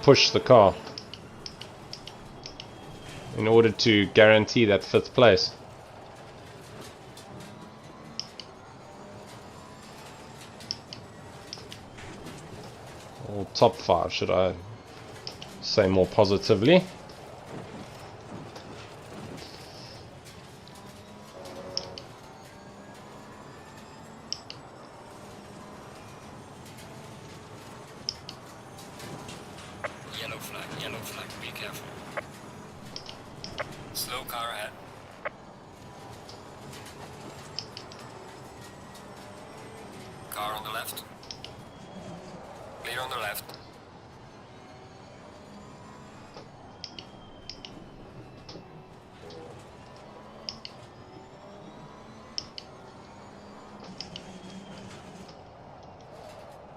push the car in order to guarantee that 5th place. Or top 5, should I say more positively. Yellow flag, be careful. Slow car ahead. Car on the left. Clear on the left.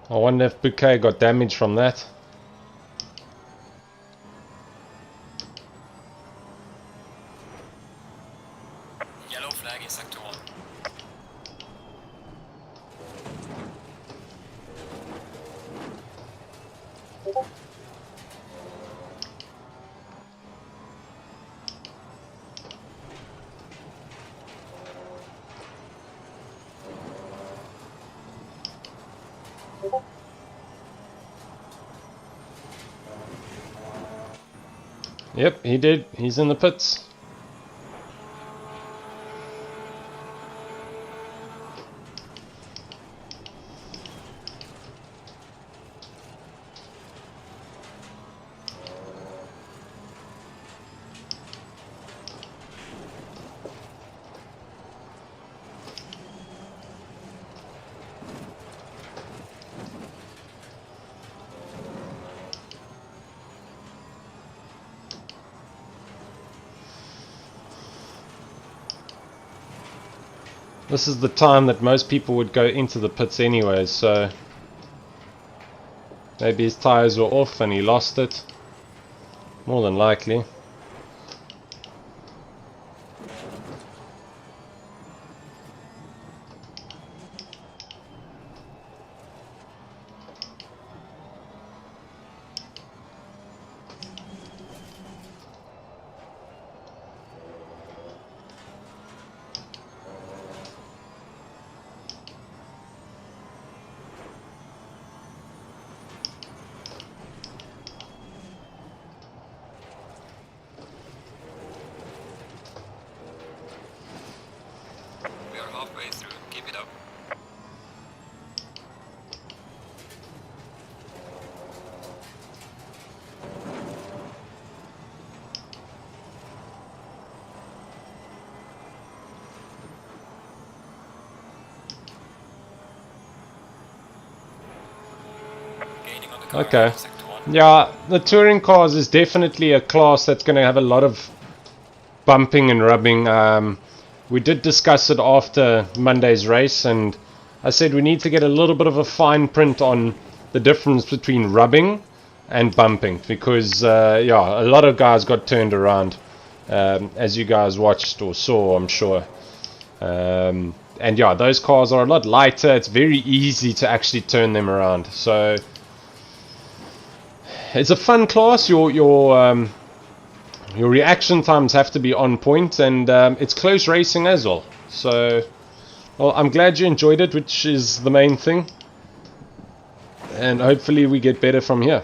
I wonder if Bouquet got damage from that. Yellow flag in sector 1. Yep, he did. He's in the pits. This is the time that most people would go into the pits anyways, so maybe his tyres were off and he lost it. More than likely. We are halfway through. Keep it up. Gaining on the car Okay. in sector 1. Yeah, the touring cars is definitely a class that's going to have a lot of bumping and rubbing. We did discuss it after Monday's race, and I said we need to get a little bit of a fine print on the difference between rubbing and bumping, because yeah, a lot of guys got turned around, as you guys watched or saw, I'm sure. And yeah, those cars are a lot lighter. It's very easy to actually turn them around. So it's a fun class. Your reaction times have to be on point, and it's close racing as well. So, well, I'm glad you enjoyed it, which is the main thing. And hopefully we get better from here.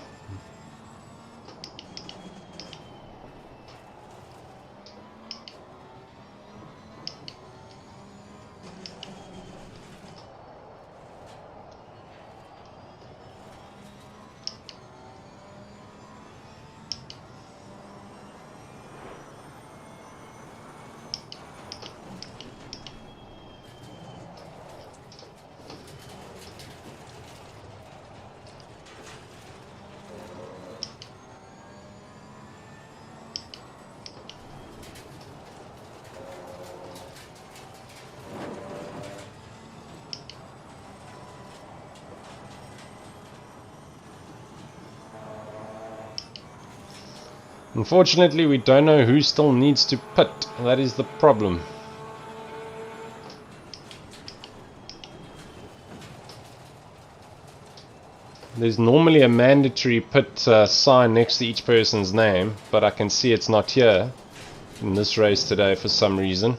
Unfortunately, we don't know who still needs to pit. That is the problem. There's normally a mandatory pit sign next to each person's name, but I can see it's not here in this race today for some reason.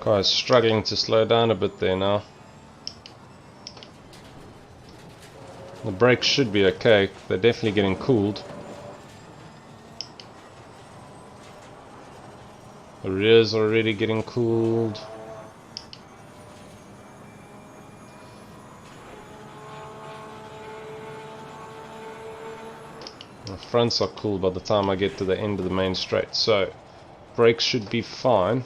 Car's struggling to slow down a bit there now. The brakes should be okay. They're definitely getting cooled. The rear's already getting cooled. The fronts are cool by the time I get to the end of the main straight. So, brakes should be fine.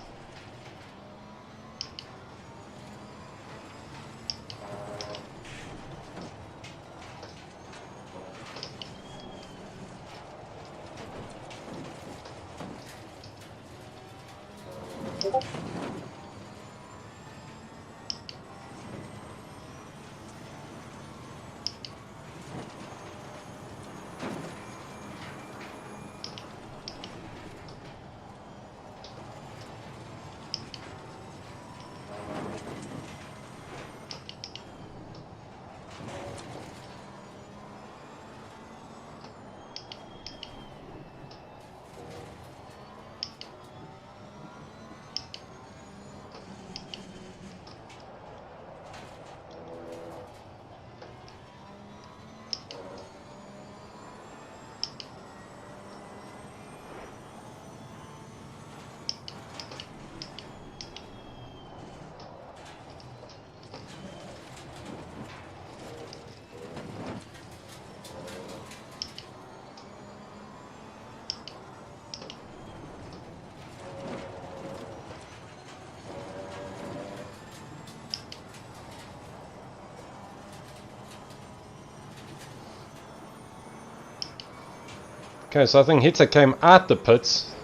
Okay, so I think Hitter came out the pits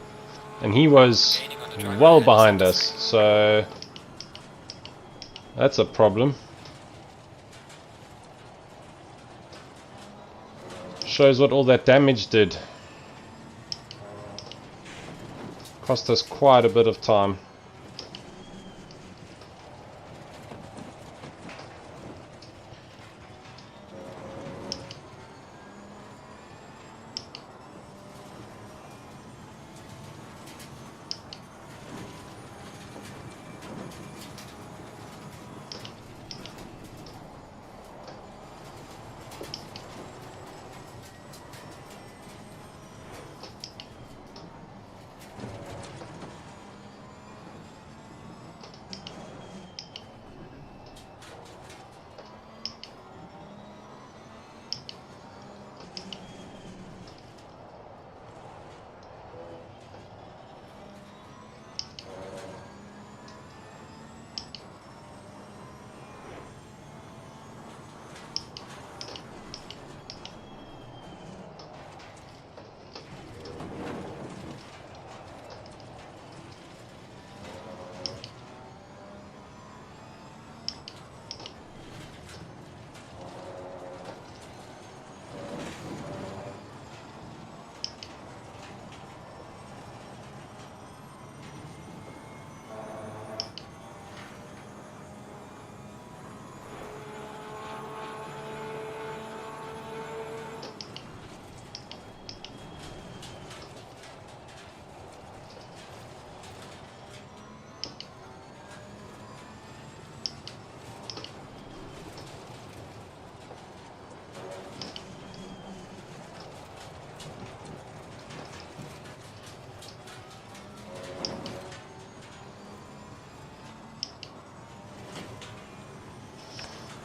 and he was well behind us, so that's a problem. Shows what all that damage did. cost us quite a bit of time.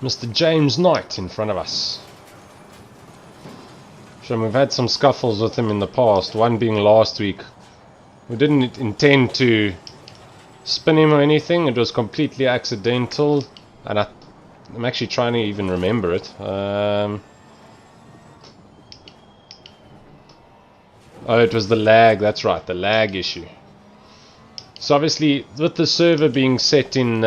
Mr. James Knight in front of us. So we've had some scuffles with him in the past, one being last week. We didn't intend to spin him or anything, it was completely accidental, and I'm actually trying to even remember it. Oh, it was the lag, that's right, the lag issue. So obviously, with the server being set in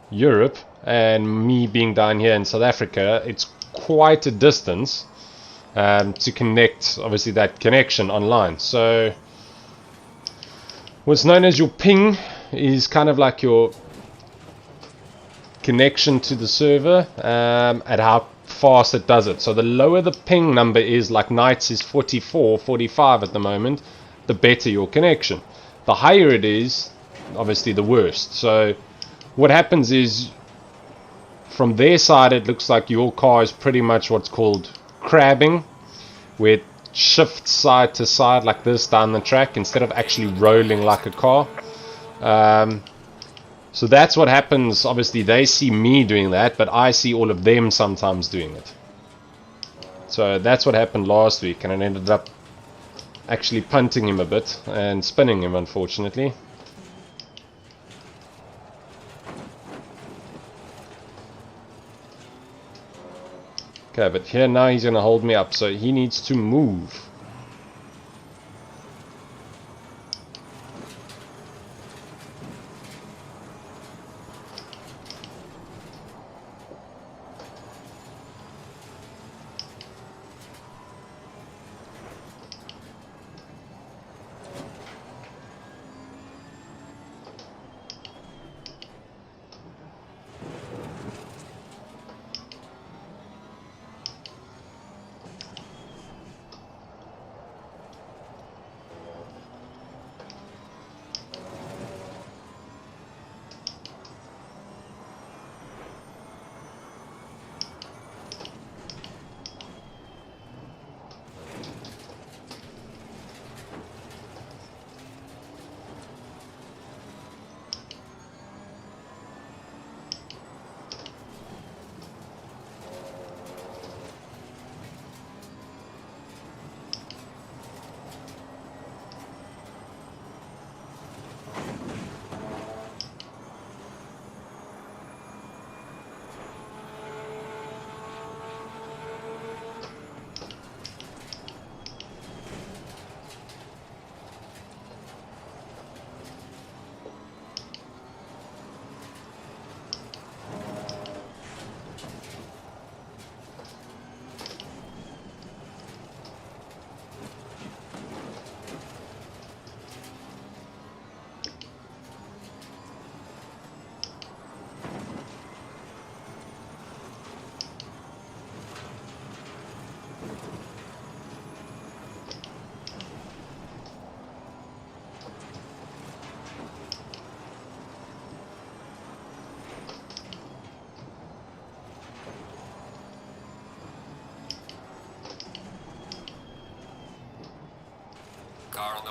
Europe, and me being down here in South Africa, it's quite a distance to connect, obviously, that connection online. So what's known as your ping is kind of like your connection to the server, at how fast it does it. So the lower the ping number is, like Knight's is 44, 45 at the moment, the better your connection. The higher it is, obviously the worst. So what happens is, from their side, it looks like your car is pretty much what's called crabbing, where it shifts side to side like this down the track instead of actually rolling like a car. So that's what happens. Obviously, they see me doing that, but I see all of them sometimes doing it. So that's what happened last week, and it ended up actually punting him a bit and spinning him, unfortunately. Okay, but here now he's going to hold me up, so he needs to move.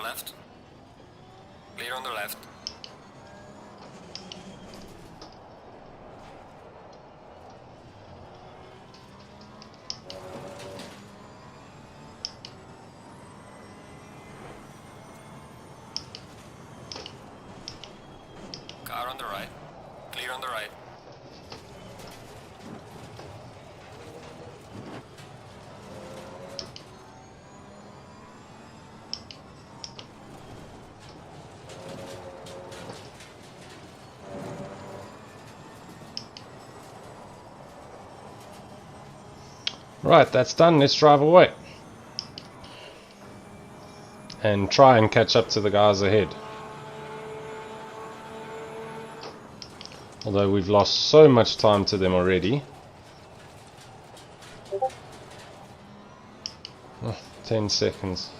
left. Clear on the left. Car on the right. Clear on the right. Right, that's done. Let's drive away. And try and catch up to the guys ahead. Although we've lost so much time to them already. Oh, 10 seconds.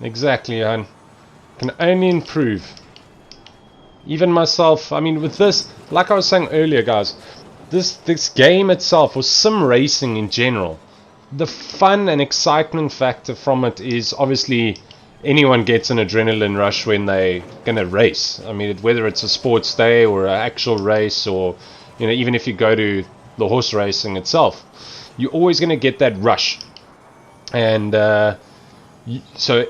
Exactly, Johan. Can only improve. Even myself, I mean, with this, like I was saying earlier, guys, this game itself, or sim racing in general, the fun and excitement factor from it is obviously anyone gets an adrenaline rush when they're gonna race. I mean, whether it's a sports day or an actual race, or even if you go to the horse racing itself, you're always gonna get that rush. And so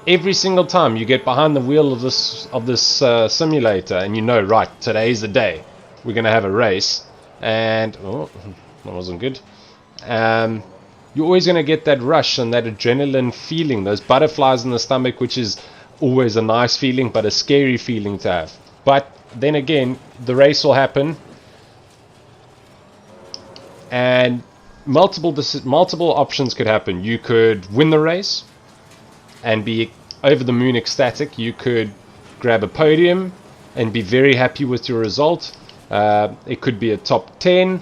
every single time you get behind the wheel of this simulator, and right, today's the day we're gonna have a race, and that wasn't good. You're always gonna get that rush and that adrenaline feeling, those butterflies in the stomach, which is always a nice feeling, but a scary feeling to have. But then again, the race will happen, and multiple options could happen. You could win the race and be over the moon ecstatic. You could grab a podium and be very happy with your result. It could be a top 10,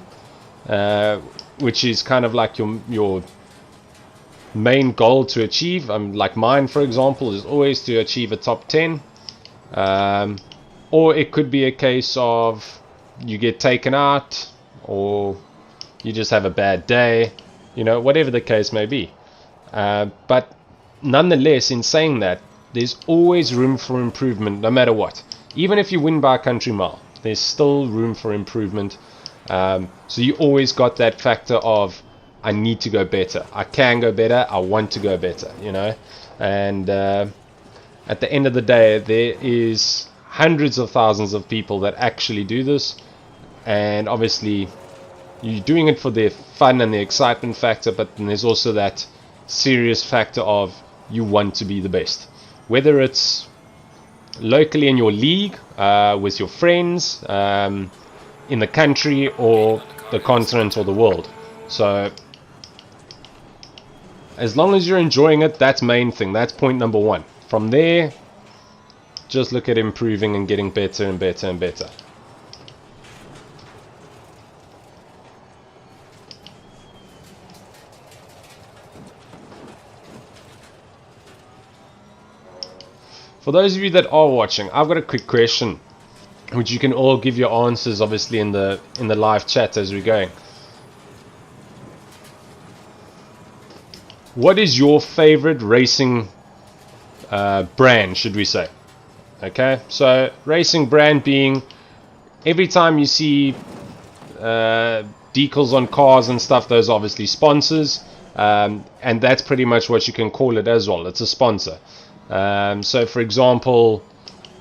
which is kind of like your main goal to achieve. Like mine, for example, is always to achieve a top 10. Or it could be a case of you get taken out, or you just have a bad day, whatever the case may be. But nonetheless, in saying that, there's always room for improvement, no matter what. Even if you win by a country mile, there's still room for improvement. So you always got that factor of, I need to go better. I can go better. I want to go better, And at the end of the day, there is hundreds of thousands of people that actually do this. And obviously, you're doing it for the fun and the excitement factor, but then there's also that serious factor of you want to be the best, whether it's locally in your league, with your friends, in the country, or the continent, or the world. So as long as you're enjoying it, that's main thing. That's point number one. From there, just look at improving and getting better and better and better. For those of you that are watching, I've got a quick question, which you can all give your answers, obviously, in the live chat as we're going. What is your favorite racing brand, should we say? Okay, so racing brand being, every time you see decals on cars and stuff, those are obviously sponsors, and that's pretty much what you can call it as well. It's a sponsor. So for example,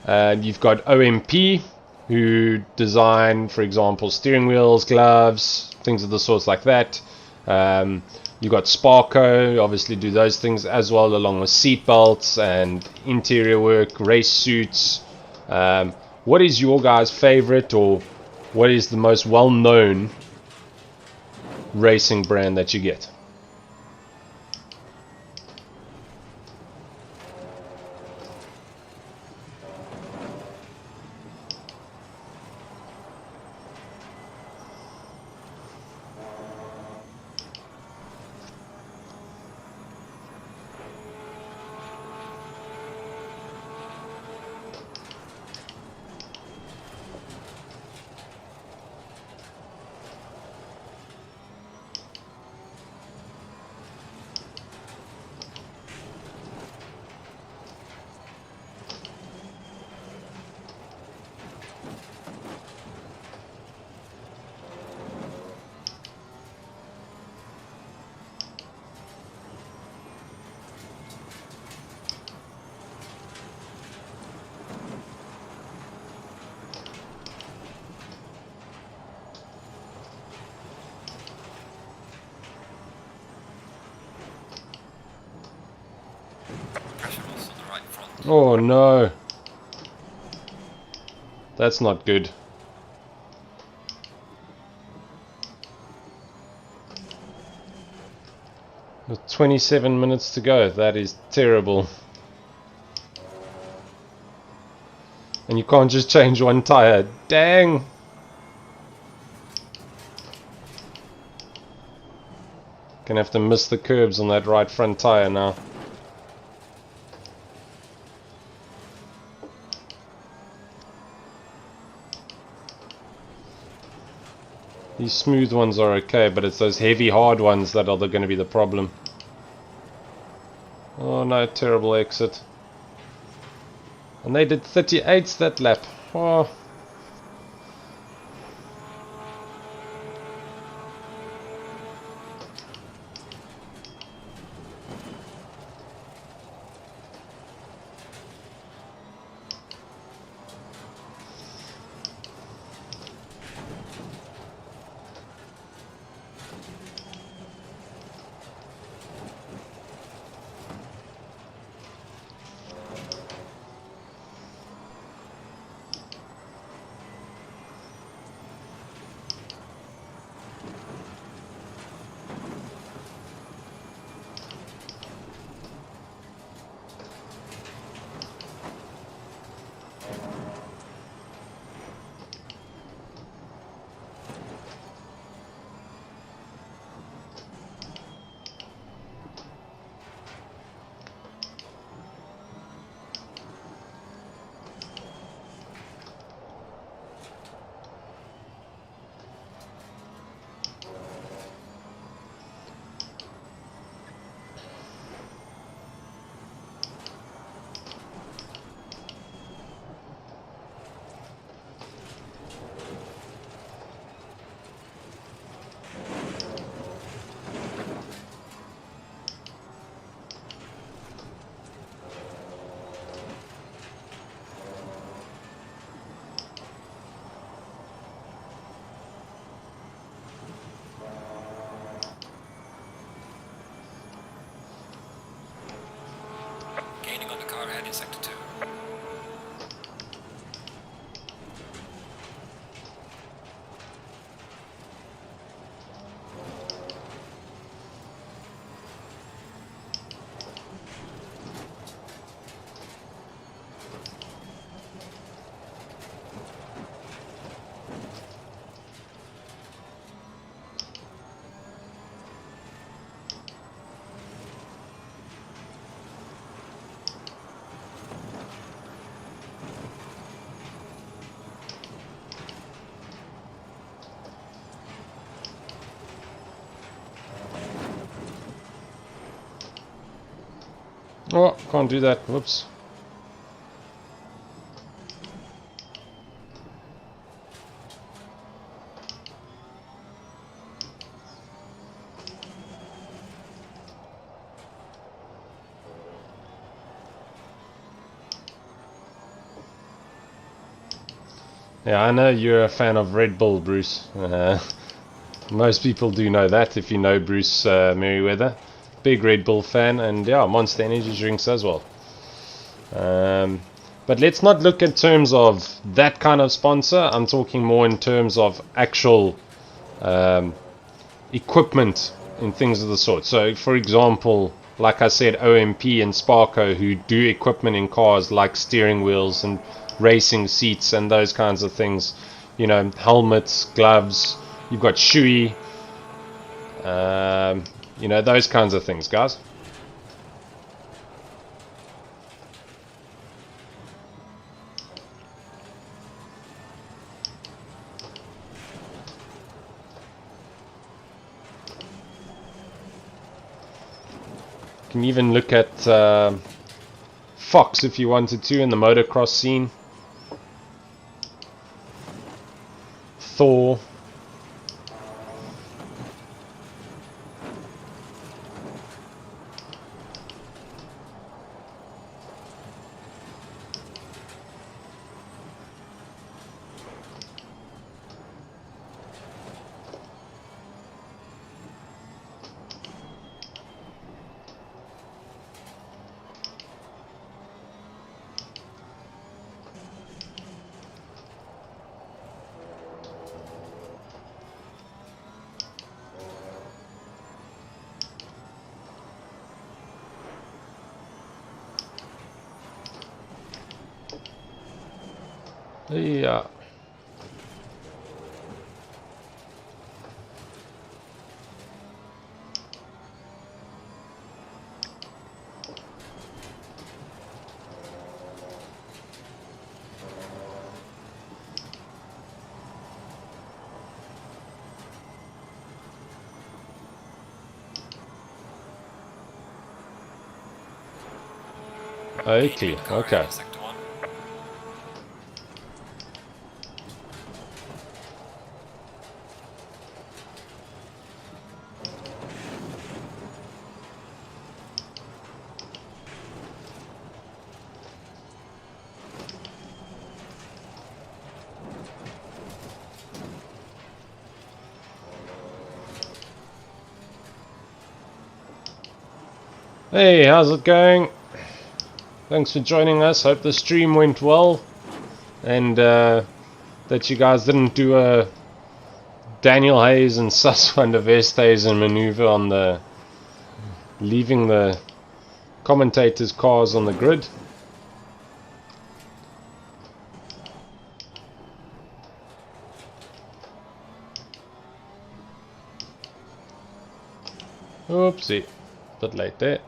you've got OMP, who design, for example, steering wheels, gloves, things of the sorts like that. You've got Sparko, obviously do those things as well, along with seat belts and interior work, race suits. What is your guys' favorite, or what is the most well-known racing brand that you get? Pressure was on the right front. Oh no, that's not good. With 27 minutes to go, that is terrible. And you can't just change one tire. Dang! Gonna have to miss the curbs on that right front tire now. These smooth ones are okay, but it's those heavy hard ones that are going to be the problem. Oh no, terrible exit. And they did 38s that lap. Oh. Gaining on the car ahead in sector 2. Oh, can't do that. Whoops. Yeah, I know you're a fan of Red Bull, Bruce. Most people do know that if you know Bruce Merriweather. Big Red Bull fan, and yeah, Monster Energy drinks as well. But let's not look in terms of that kind of sponsor. I'm talking more in terms of actual equipment and things of the sort. So, for example, like I said, OMP and Sparco, who do equipment in cars like steering wheels and racing seats and those kinds of things. You know, helmets, gloves. You've got Shui. You know, those kinds of things, guys. You can even look at Fox if you wanted to in the motocross scene. Thor. Yeah. Okay, Car okay. in sector 1. Hey, how's it going? Thanks for joining us. Hope the stream went well, and that you guys didn't do a Daniel Hayes and Sus van der Westhuizen maneuver on the leaving the commentators' cars on the grid. Oopsie, bit late there.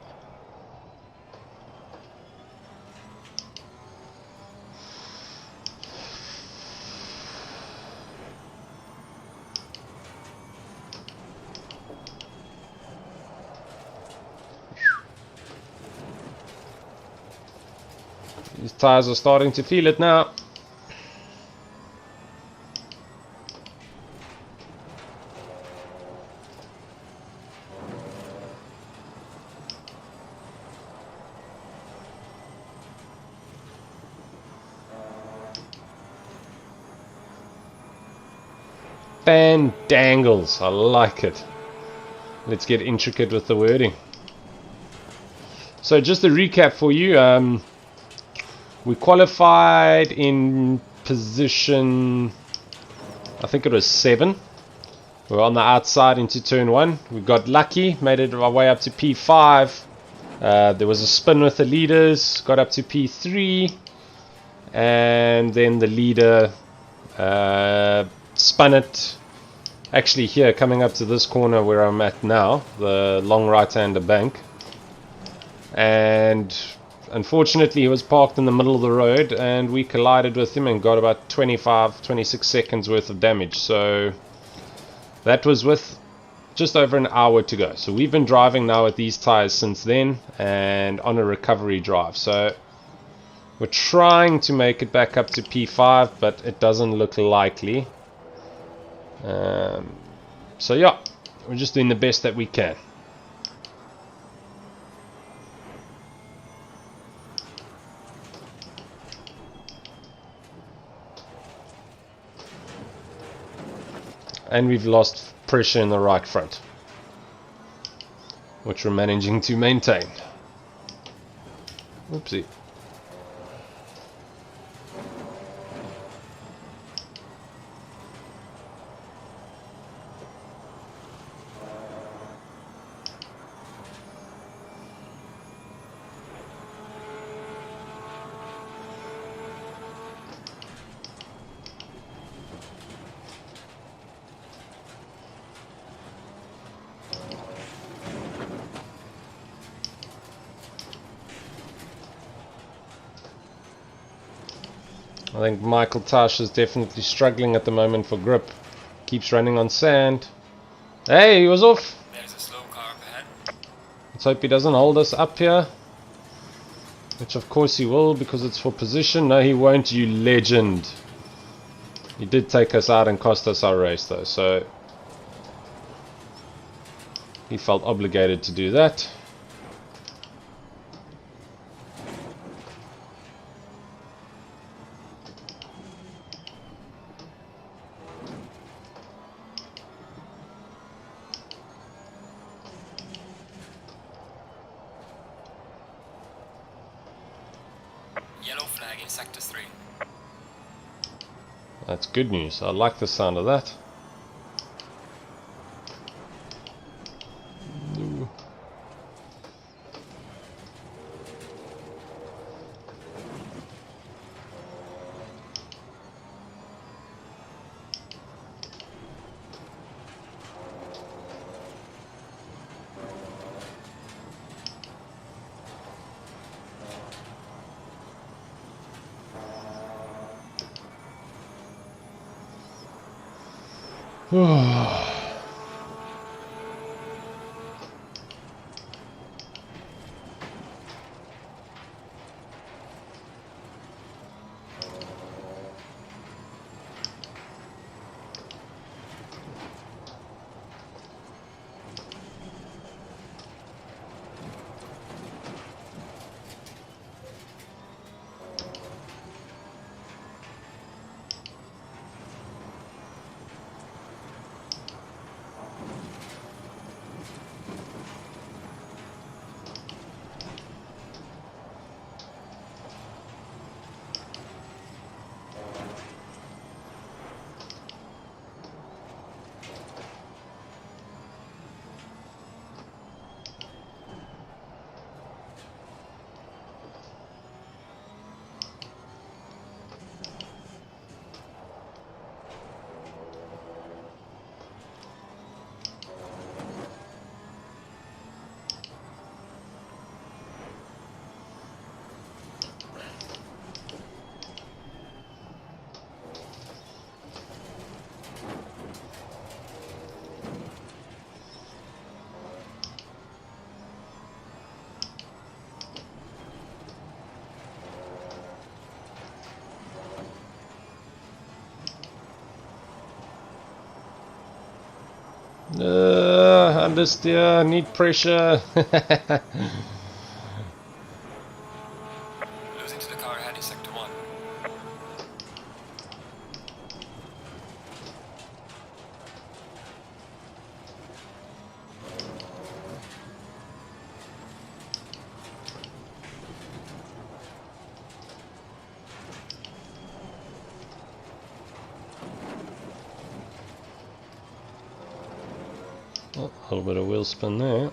These tires are starting to feel it now. Fandangles, I like it. Let's get intricate with the wording. So just a recap for you. We qualified in position, I think it was 7. We were on the outside into turn 1. We got lucky, made it our way up to P5. There was a spin with the leaders, got up to P3. And then the leader spun it. Actually here, coming up to this corner where I'm at now, the long right-hander bank. And unfortunately he was parked in the middle of the road and we collided with him and got about 26 seconds worth of damage. So that was with just over an hour to go. So we've been driving now with these tires since then and on a recovery drive. So we're trying to make it back up to P5, but it doesn't look likely. So yeah, we're just doing the best that we can. And we've lost pressure in the right front, which we're managing to maintain. Oopsie. I think Michael Tosh is definitely struggling at the moment for grip. Keeps running on sand. Hey, he was off. There's a slow car up ahead. Let's hope he doesn't hold us up here. Which of course he will, because it's for position. No, he won't, you legend. He did take us out and cost us our race though, so he felt obligated to do that. Yellow flag in sector 3. That's good news. I like the sound of that. Understeer, need pressure. Losing to the car ahead in sector 1. Oh, a little bit of wheel spin there.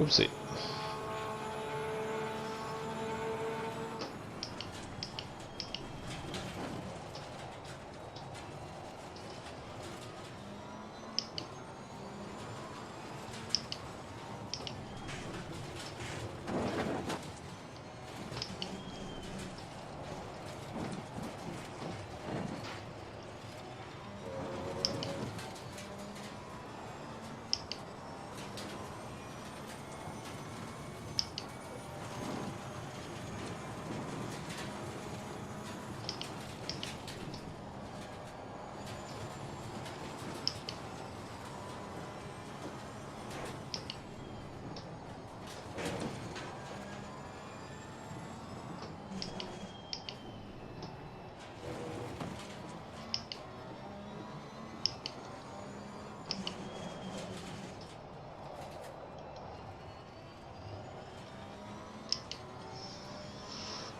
Oopsie.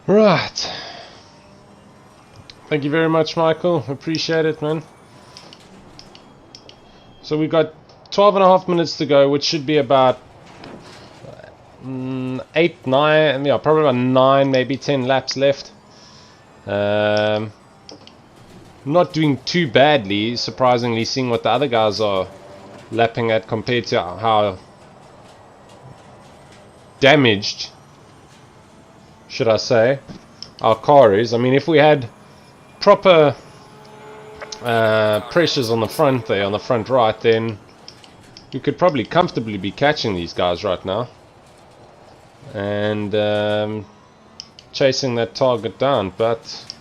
Right. Thank you very much, Michael. Appreciate it, man. So we got 12 and a half minutes to go, which should be about 8, 9, yeah, probably about 9, maybe 10 laps left. Not doing too badly, surprisingly, seeing what the other guys are lapping at compared to how damaged, should I say, our car is. I mean, if we had proper pressures on the front there, on the front right, then we could probably comfortably be catching these guys right now and chasing that target down. But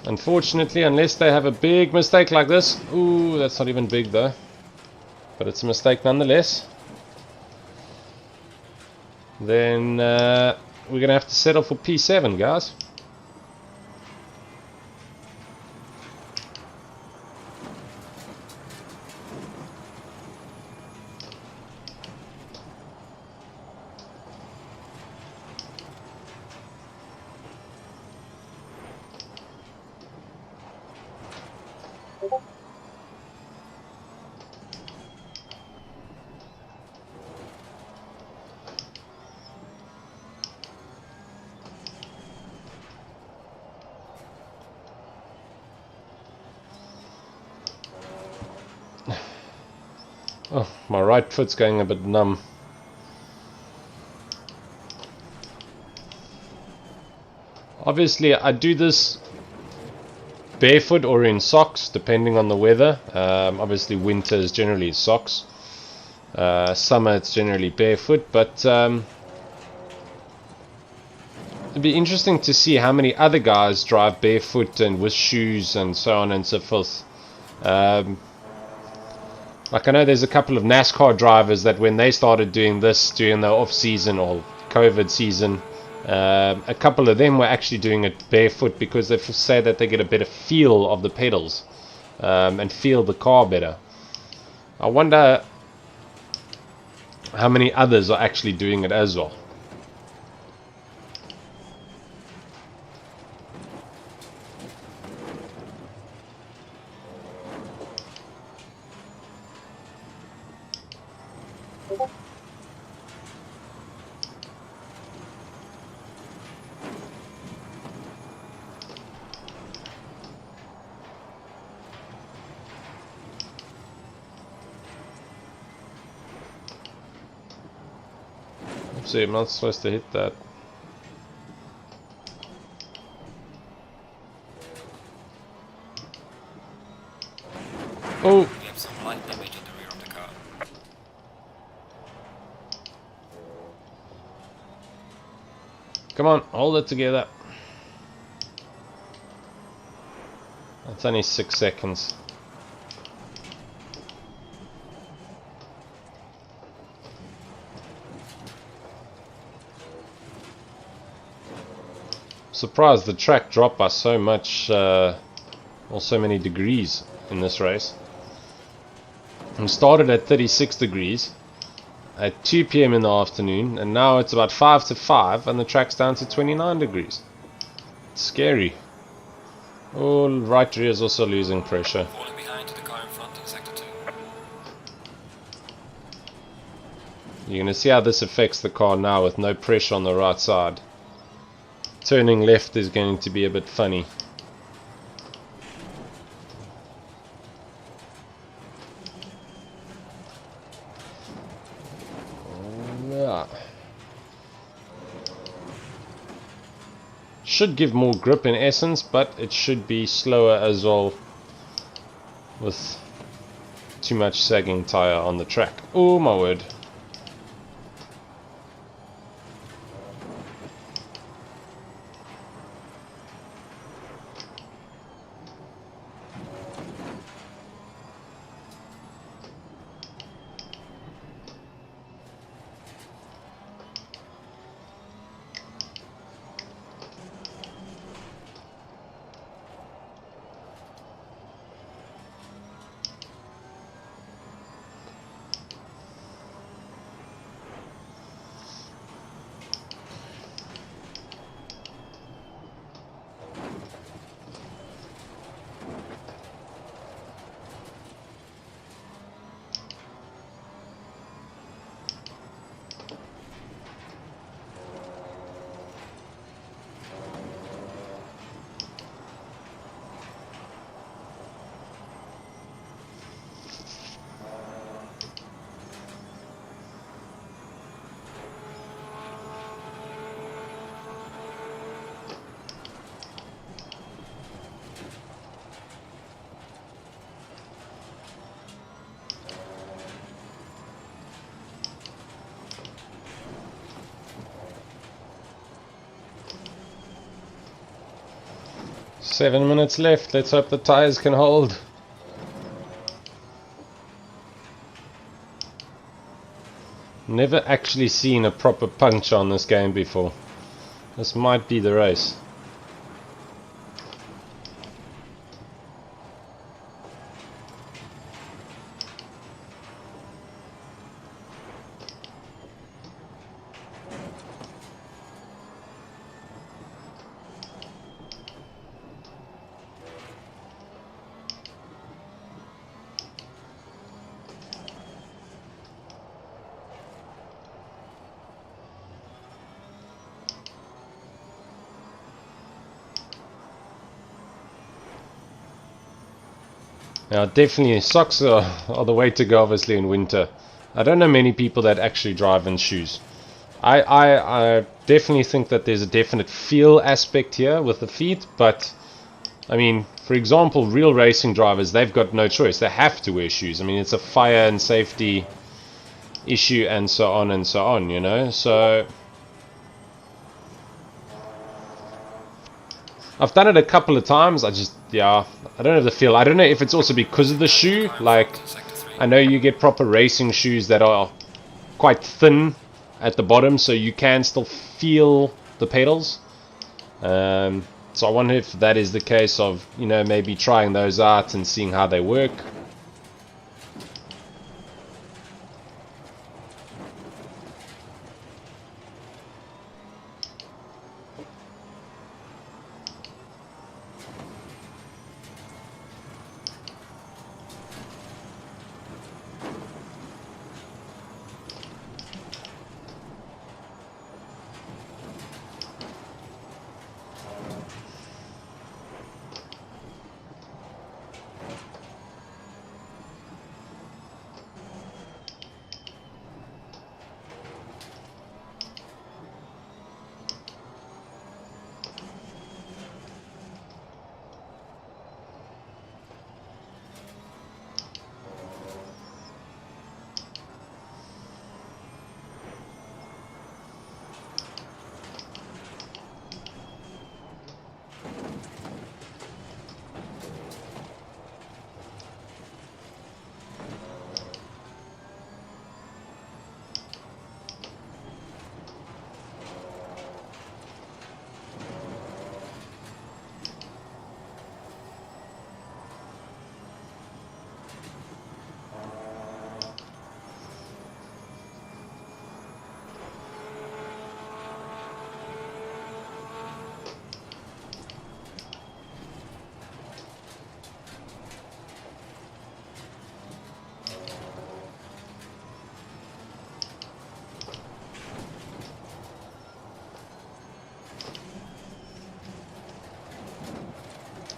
unfortunately, unless they have a big mistake like this, ooh, that's not even big though, but it's a mistake nonetheless, then we're gonna have to settle for P7, guys. Oh, my right foot's going a bit numb. Obviously, I do this barefoot or in socks, depending on the weather. Obviously, winter is generally socks. Summer, it's generally barefoot. But it'd be interesting to see how many other guys drive barefoot and with shoes and so on and so forth. Like, I know there's a couple of NASCAR drivers that when they started doing this during the off-season or COVID season, a couple of them were actually doing it barefoot because they say that they get a better feel of the pedals and feel the car better. I wonder how many others are actually doing it as well. See, I'm not supposed to hit that. Oh! We have some light damage in the rear of the car. Come on, hold it together. That's only 6 seconds. Surprised the track dropped by so much, or so many degrees in this race. We started at 36 degrees at 2 PM in the afternoon, and now it's about 5 to 5 and the track's down to 29 degrees. It's scary. Oh, right rear is also losing pressure. Falling behind to the car in front in sector 2. You're going to see how this affects the car now with no pressure on the right side. Turning left is going to be a bit funny. Yeah. Should give more grip in essence, but it should be slower as well with too much sagging tire on the track. Oh my word. Seven minutes left. Let's hope the tires can hold. Never actually seen a proper punch on this game before. This might be the race. Now, definitely socks are the way to go, obviously, in winter. I don't know many people that actually drive in shoes. I definitely think that there's a definite feel aspect here with the feet, but I mean, for example, real racing drivers, they've got no choice. They have to wear shoes. I mean, it's a fire and safety issue and so on, you know. So I've done it a couple of times. I don't have the feel. I don't know if it's also because of the shoe. Like, I know you get proper racing shoes that are quite thin at the bottom, so you can still feel the pedals. So I wonder if that is the case of, you know, maybe trying those out and seeing how they work.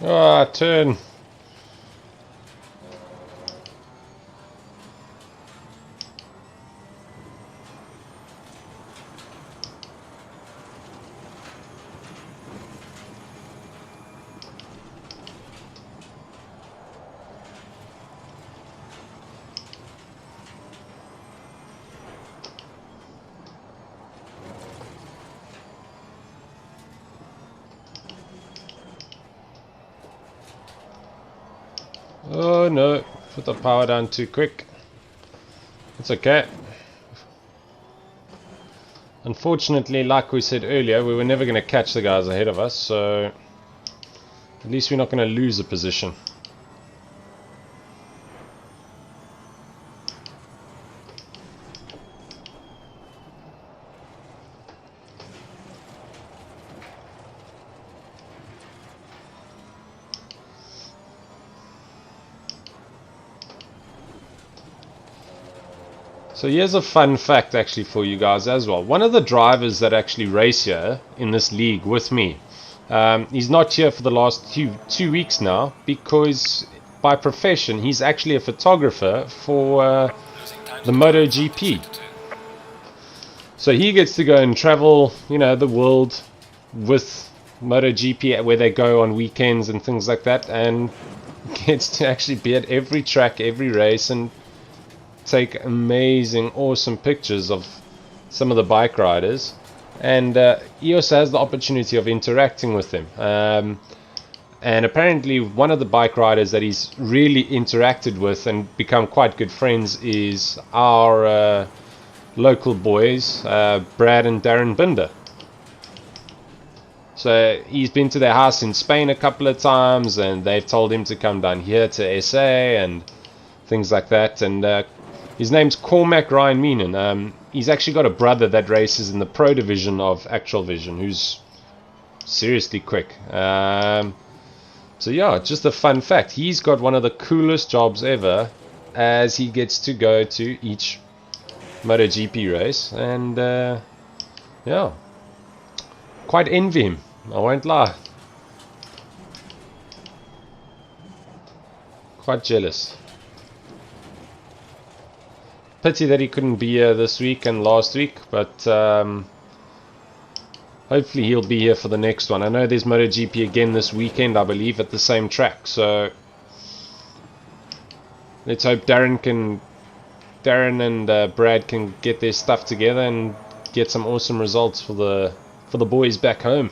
Ah, turn. Oh no, put the power down too quick. It's okay. Unfortunately, like we said earlier, we were never going to catch the guys ahead of us, so at least we're not going to lose a position. So here's a fun fact actually for you guys as well. One of the drivers that actually race here in this league with me, he's not here for the last two weeks now because by profession he's actually a photographer for the MotoGP. So he gets to go and travel, you know, the world with MotoGP where they go on weekends and things like that, and gets to actually be at every track, every race, and take amazing, awesome pictures of some of the bike riders. And he also has the opportunity of interacting with them. And apparently one of the bike riders that he's really interacted with and become quite good friends is our local boys, Brad and Darren Binder. So he's been to their house in Spain a couple of times, and they've told him to come down here to SA and things like that. And his name's Cormac Ryan Meenan. He's actually got a brother that races in the pro division of Actrollvision, who's seriously quick. So yeah, just a fun fact. He's got one of the coolest jobs ever, as he gets to go to each MotoGP race, and yeah, quite envy him, I won't lie. Quite jealous. Pity that he couldn't be here this week and last week, but hopefully he'll be here for the next one. I know there's MotoGP again this weekend, I believe, at the same track, so let's hope Darren and Brad can get their stuff together and get some awesome results for the boys back home.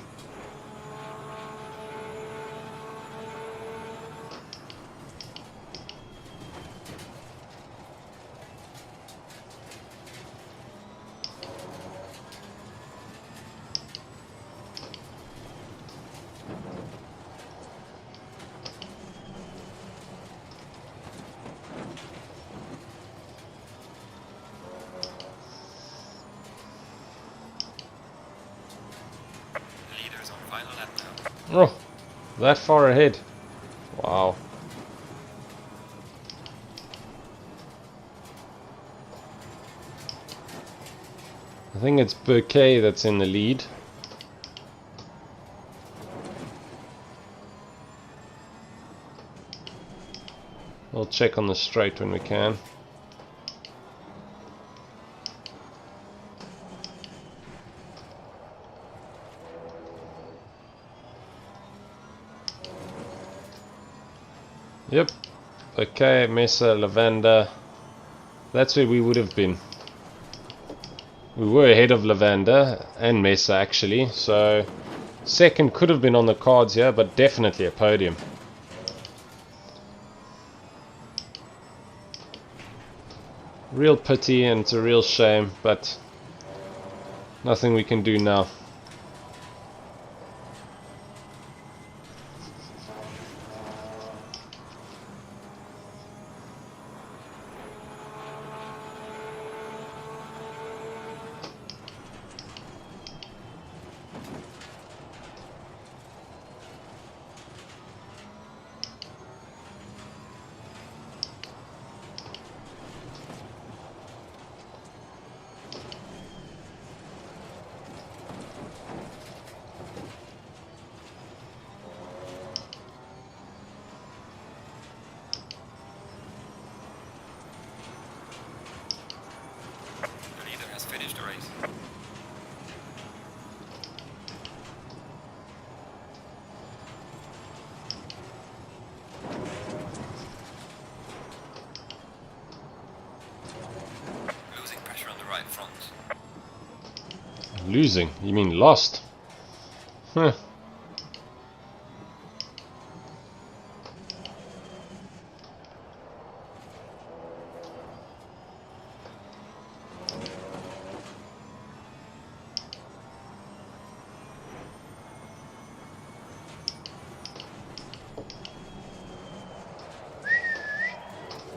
Leaders on final lap now. Oh, that far ahead. Wow. I think it's Bouquet that's in the lead. We'll check on the straight when we can. Yep. Okay, Mesa, Lavanda. That's where we would have been. We were ahead of Lavanda and Mesa actually, so second could have been on the cards here, but definitely a podium. Real pity, and it's a real shame, but nothing we can do now. Losing? You mean lost? Huh.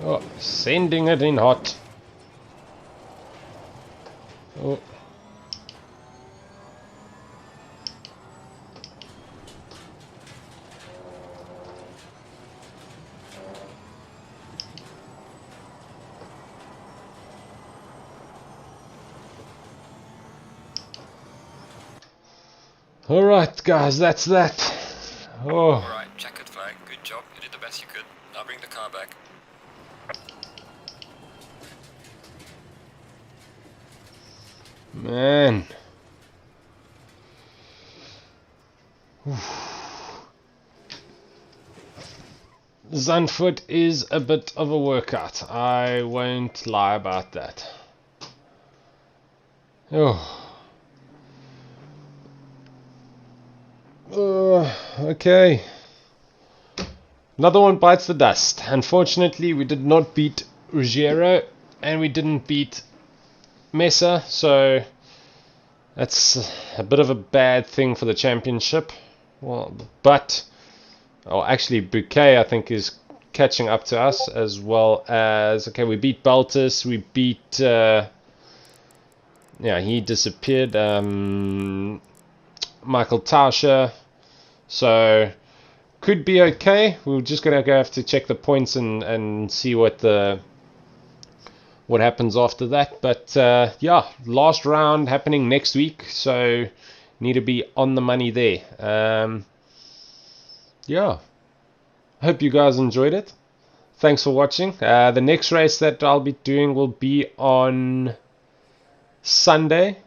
Oh, sending it in hot. Oh. Alright guys, that's that. Oh, Alright, checkered flag, good job, you did the best you could. Now bring the car back. man. Zandvoort is a bit of a workout. I won't lie about that. Oh. Okay. Another one bites the dust. Unfortunately, we did not beat Ruggiero and we didn't beat Mesa, so that's a bit of a bad thing for the championship. Well, but actually, Bouquet I think is catching up to us, as well as we beat Baltus, we beat he disappeared. Michael Tauscher, so could be okay. We're just gonna have to check the points and see what happens after that. But yeah, last round happening next week, so need to be on the money there. Yeah, hope you guys enjoyed it. Thanks for watching. The next race that I'll be doing will be on Sunday,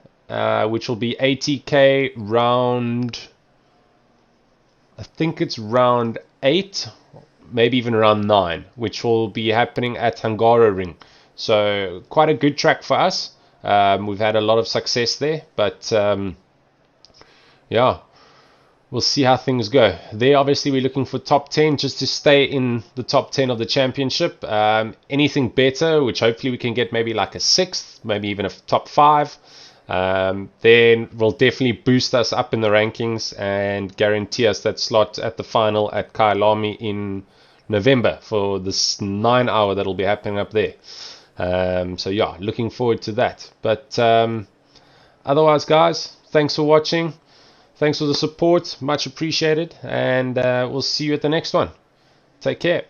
which will be 80k round. I think it's round 8, maybe even round 9, which will be happening at Hungaroring. So quite a good track for us. We've had a lot of success there, but yeah, we'll see how things go. There, obviously, we're looking for top 10 just to stay in the top 10 of the championship. Anything better, which hopefully we can get maybe like a 6th, maybe even a top 5. Then will definitely boost us up in the rankings and guarantee us that slot at the final at Kyalami in November for this 9-hour that'll be happening up there. So yeah, looking forward to that. But otherwise, guys, thanks for watching. Thanks for the support, much appreciated, and we'll see you at the next one. Take care.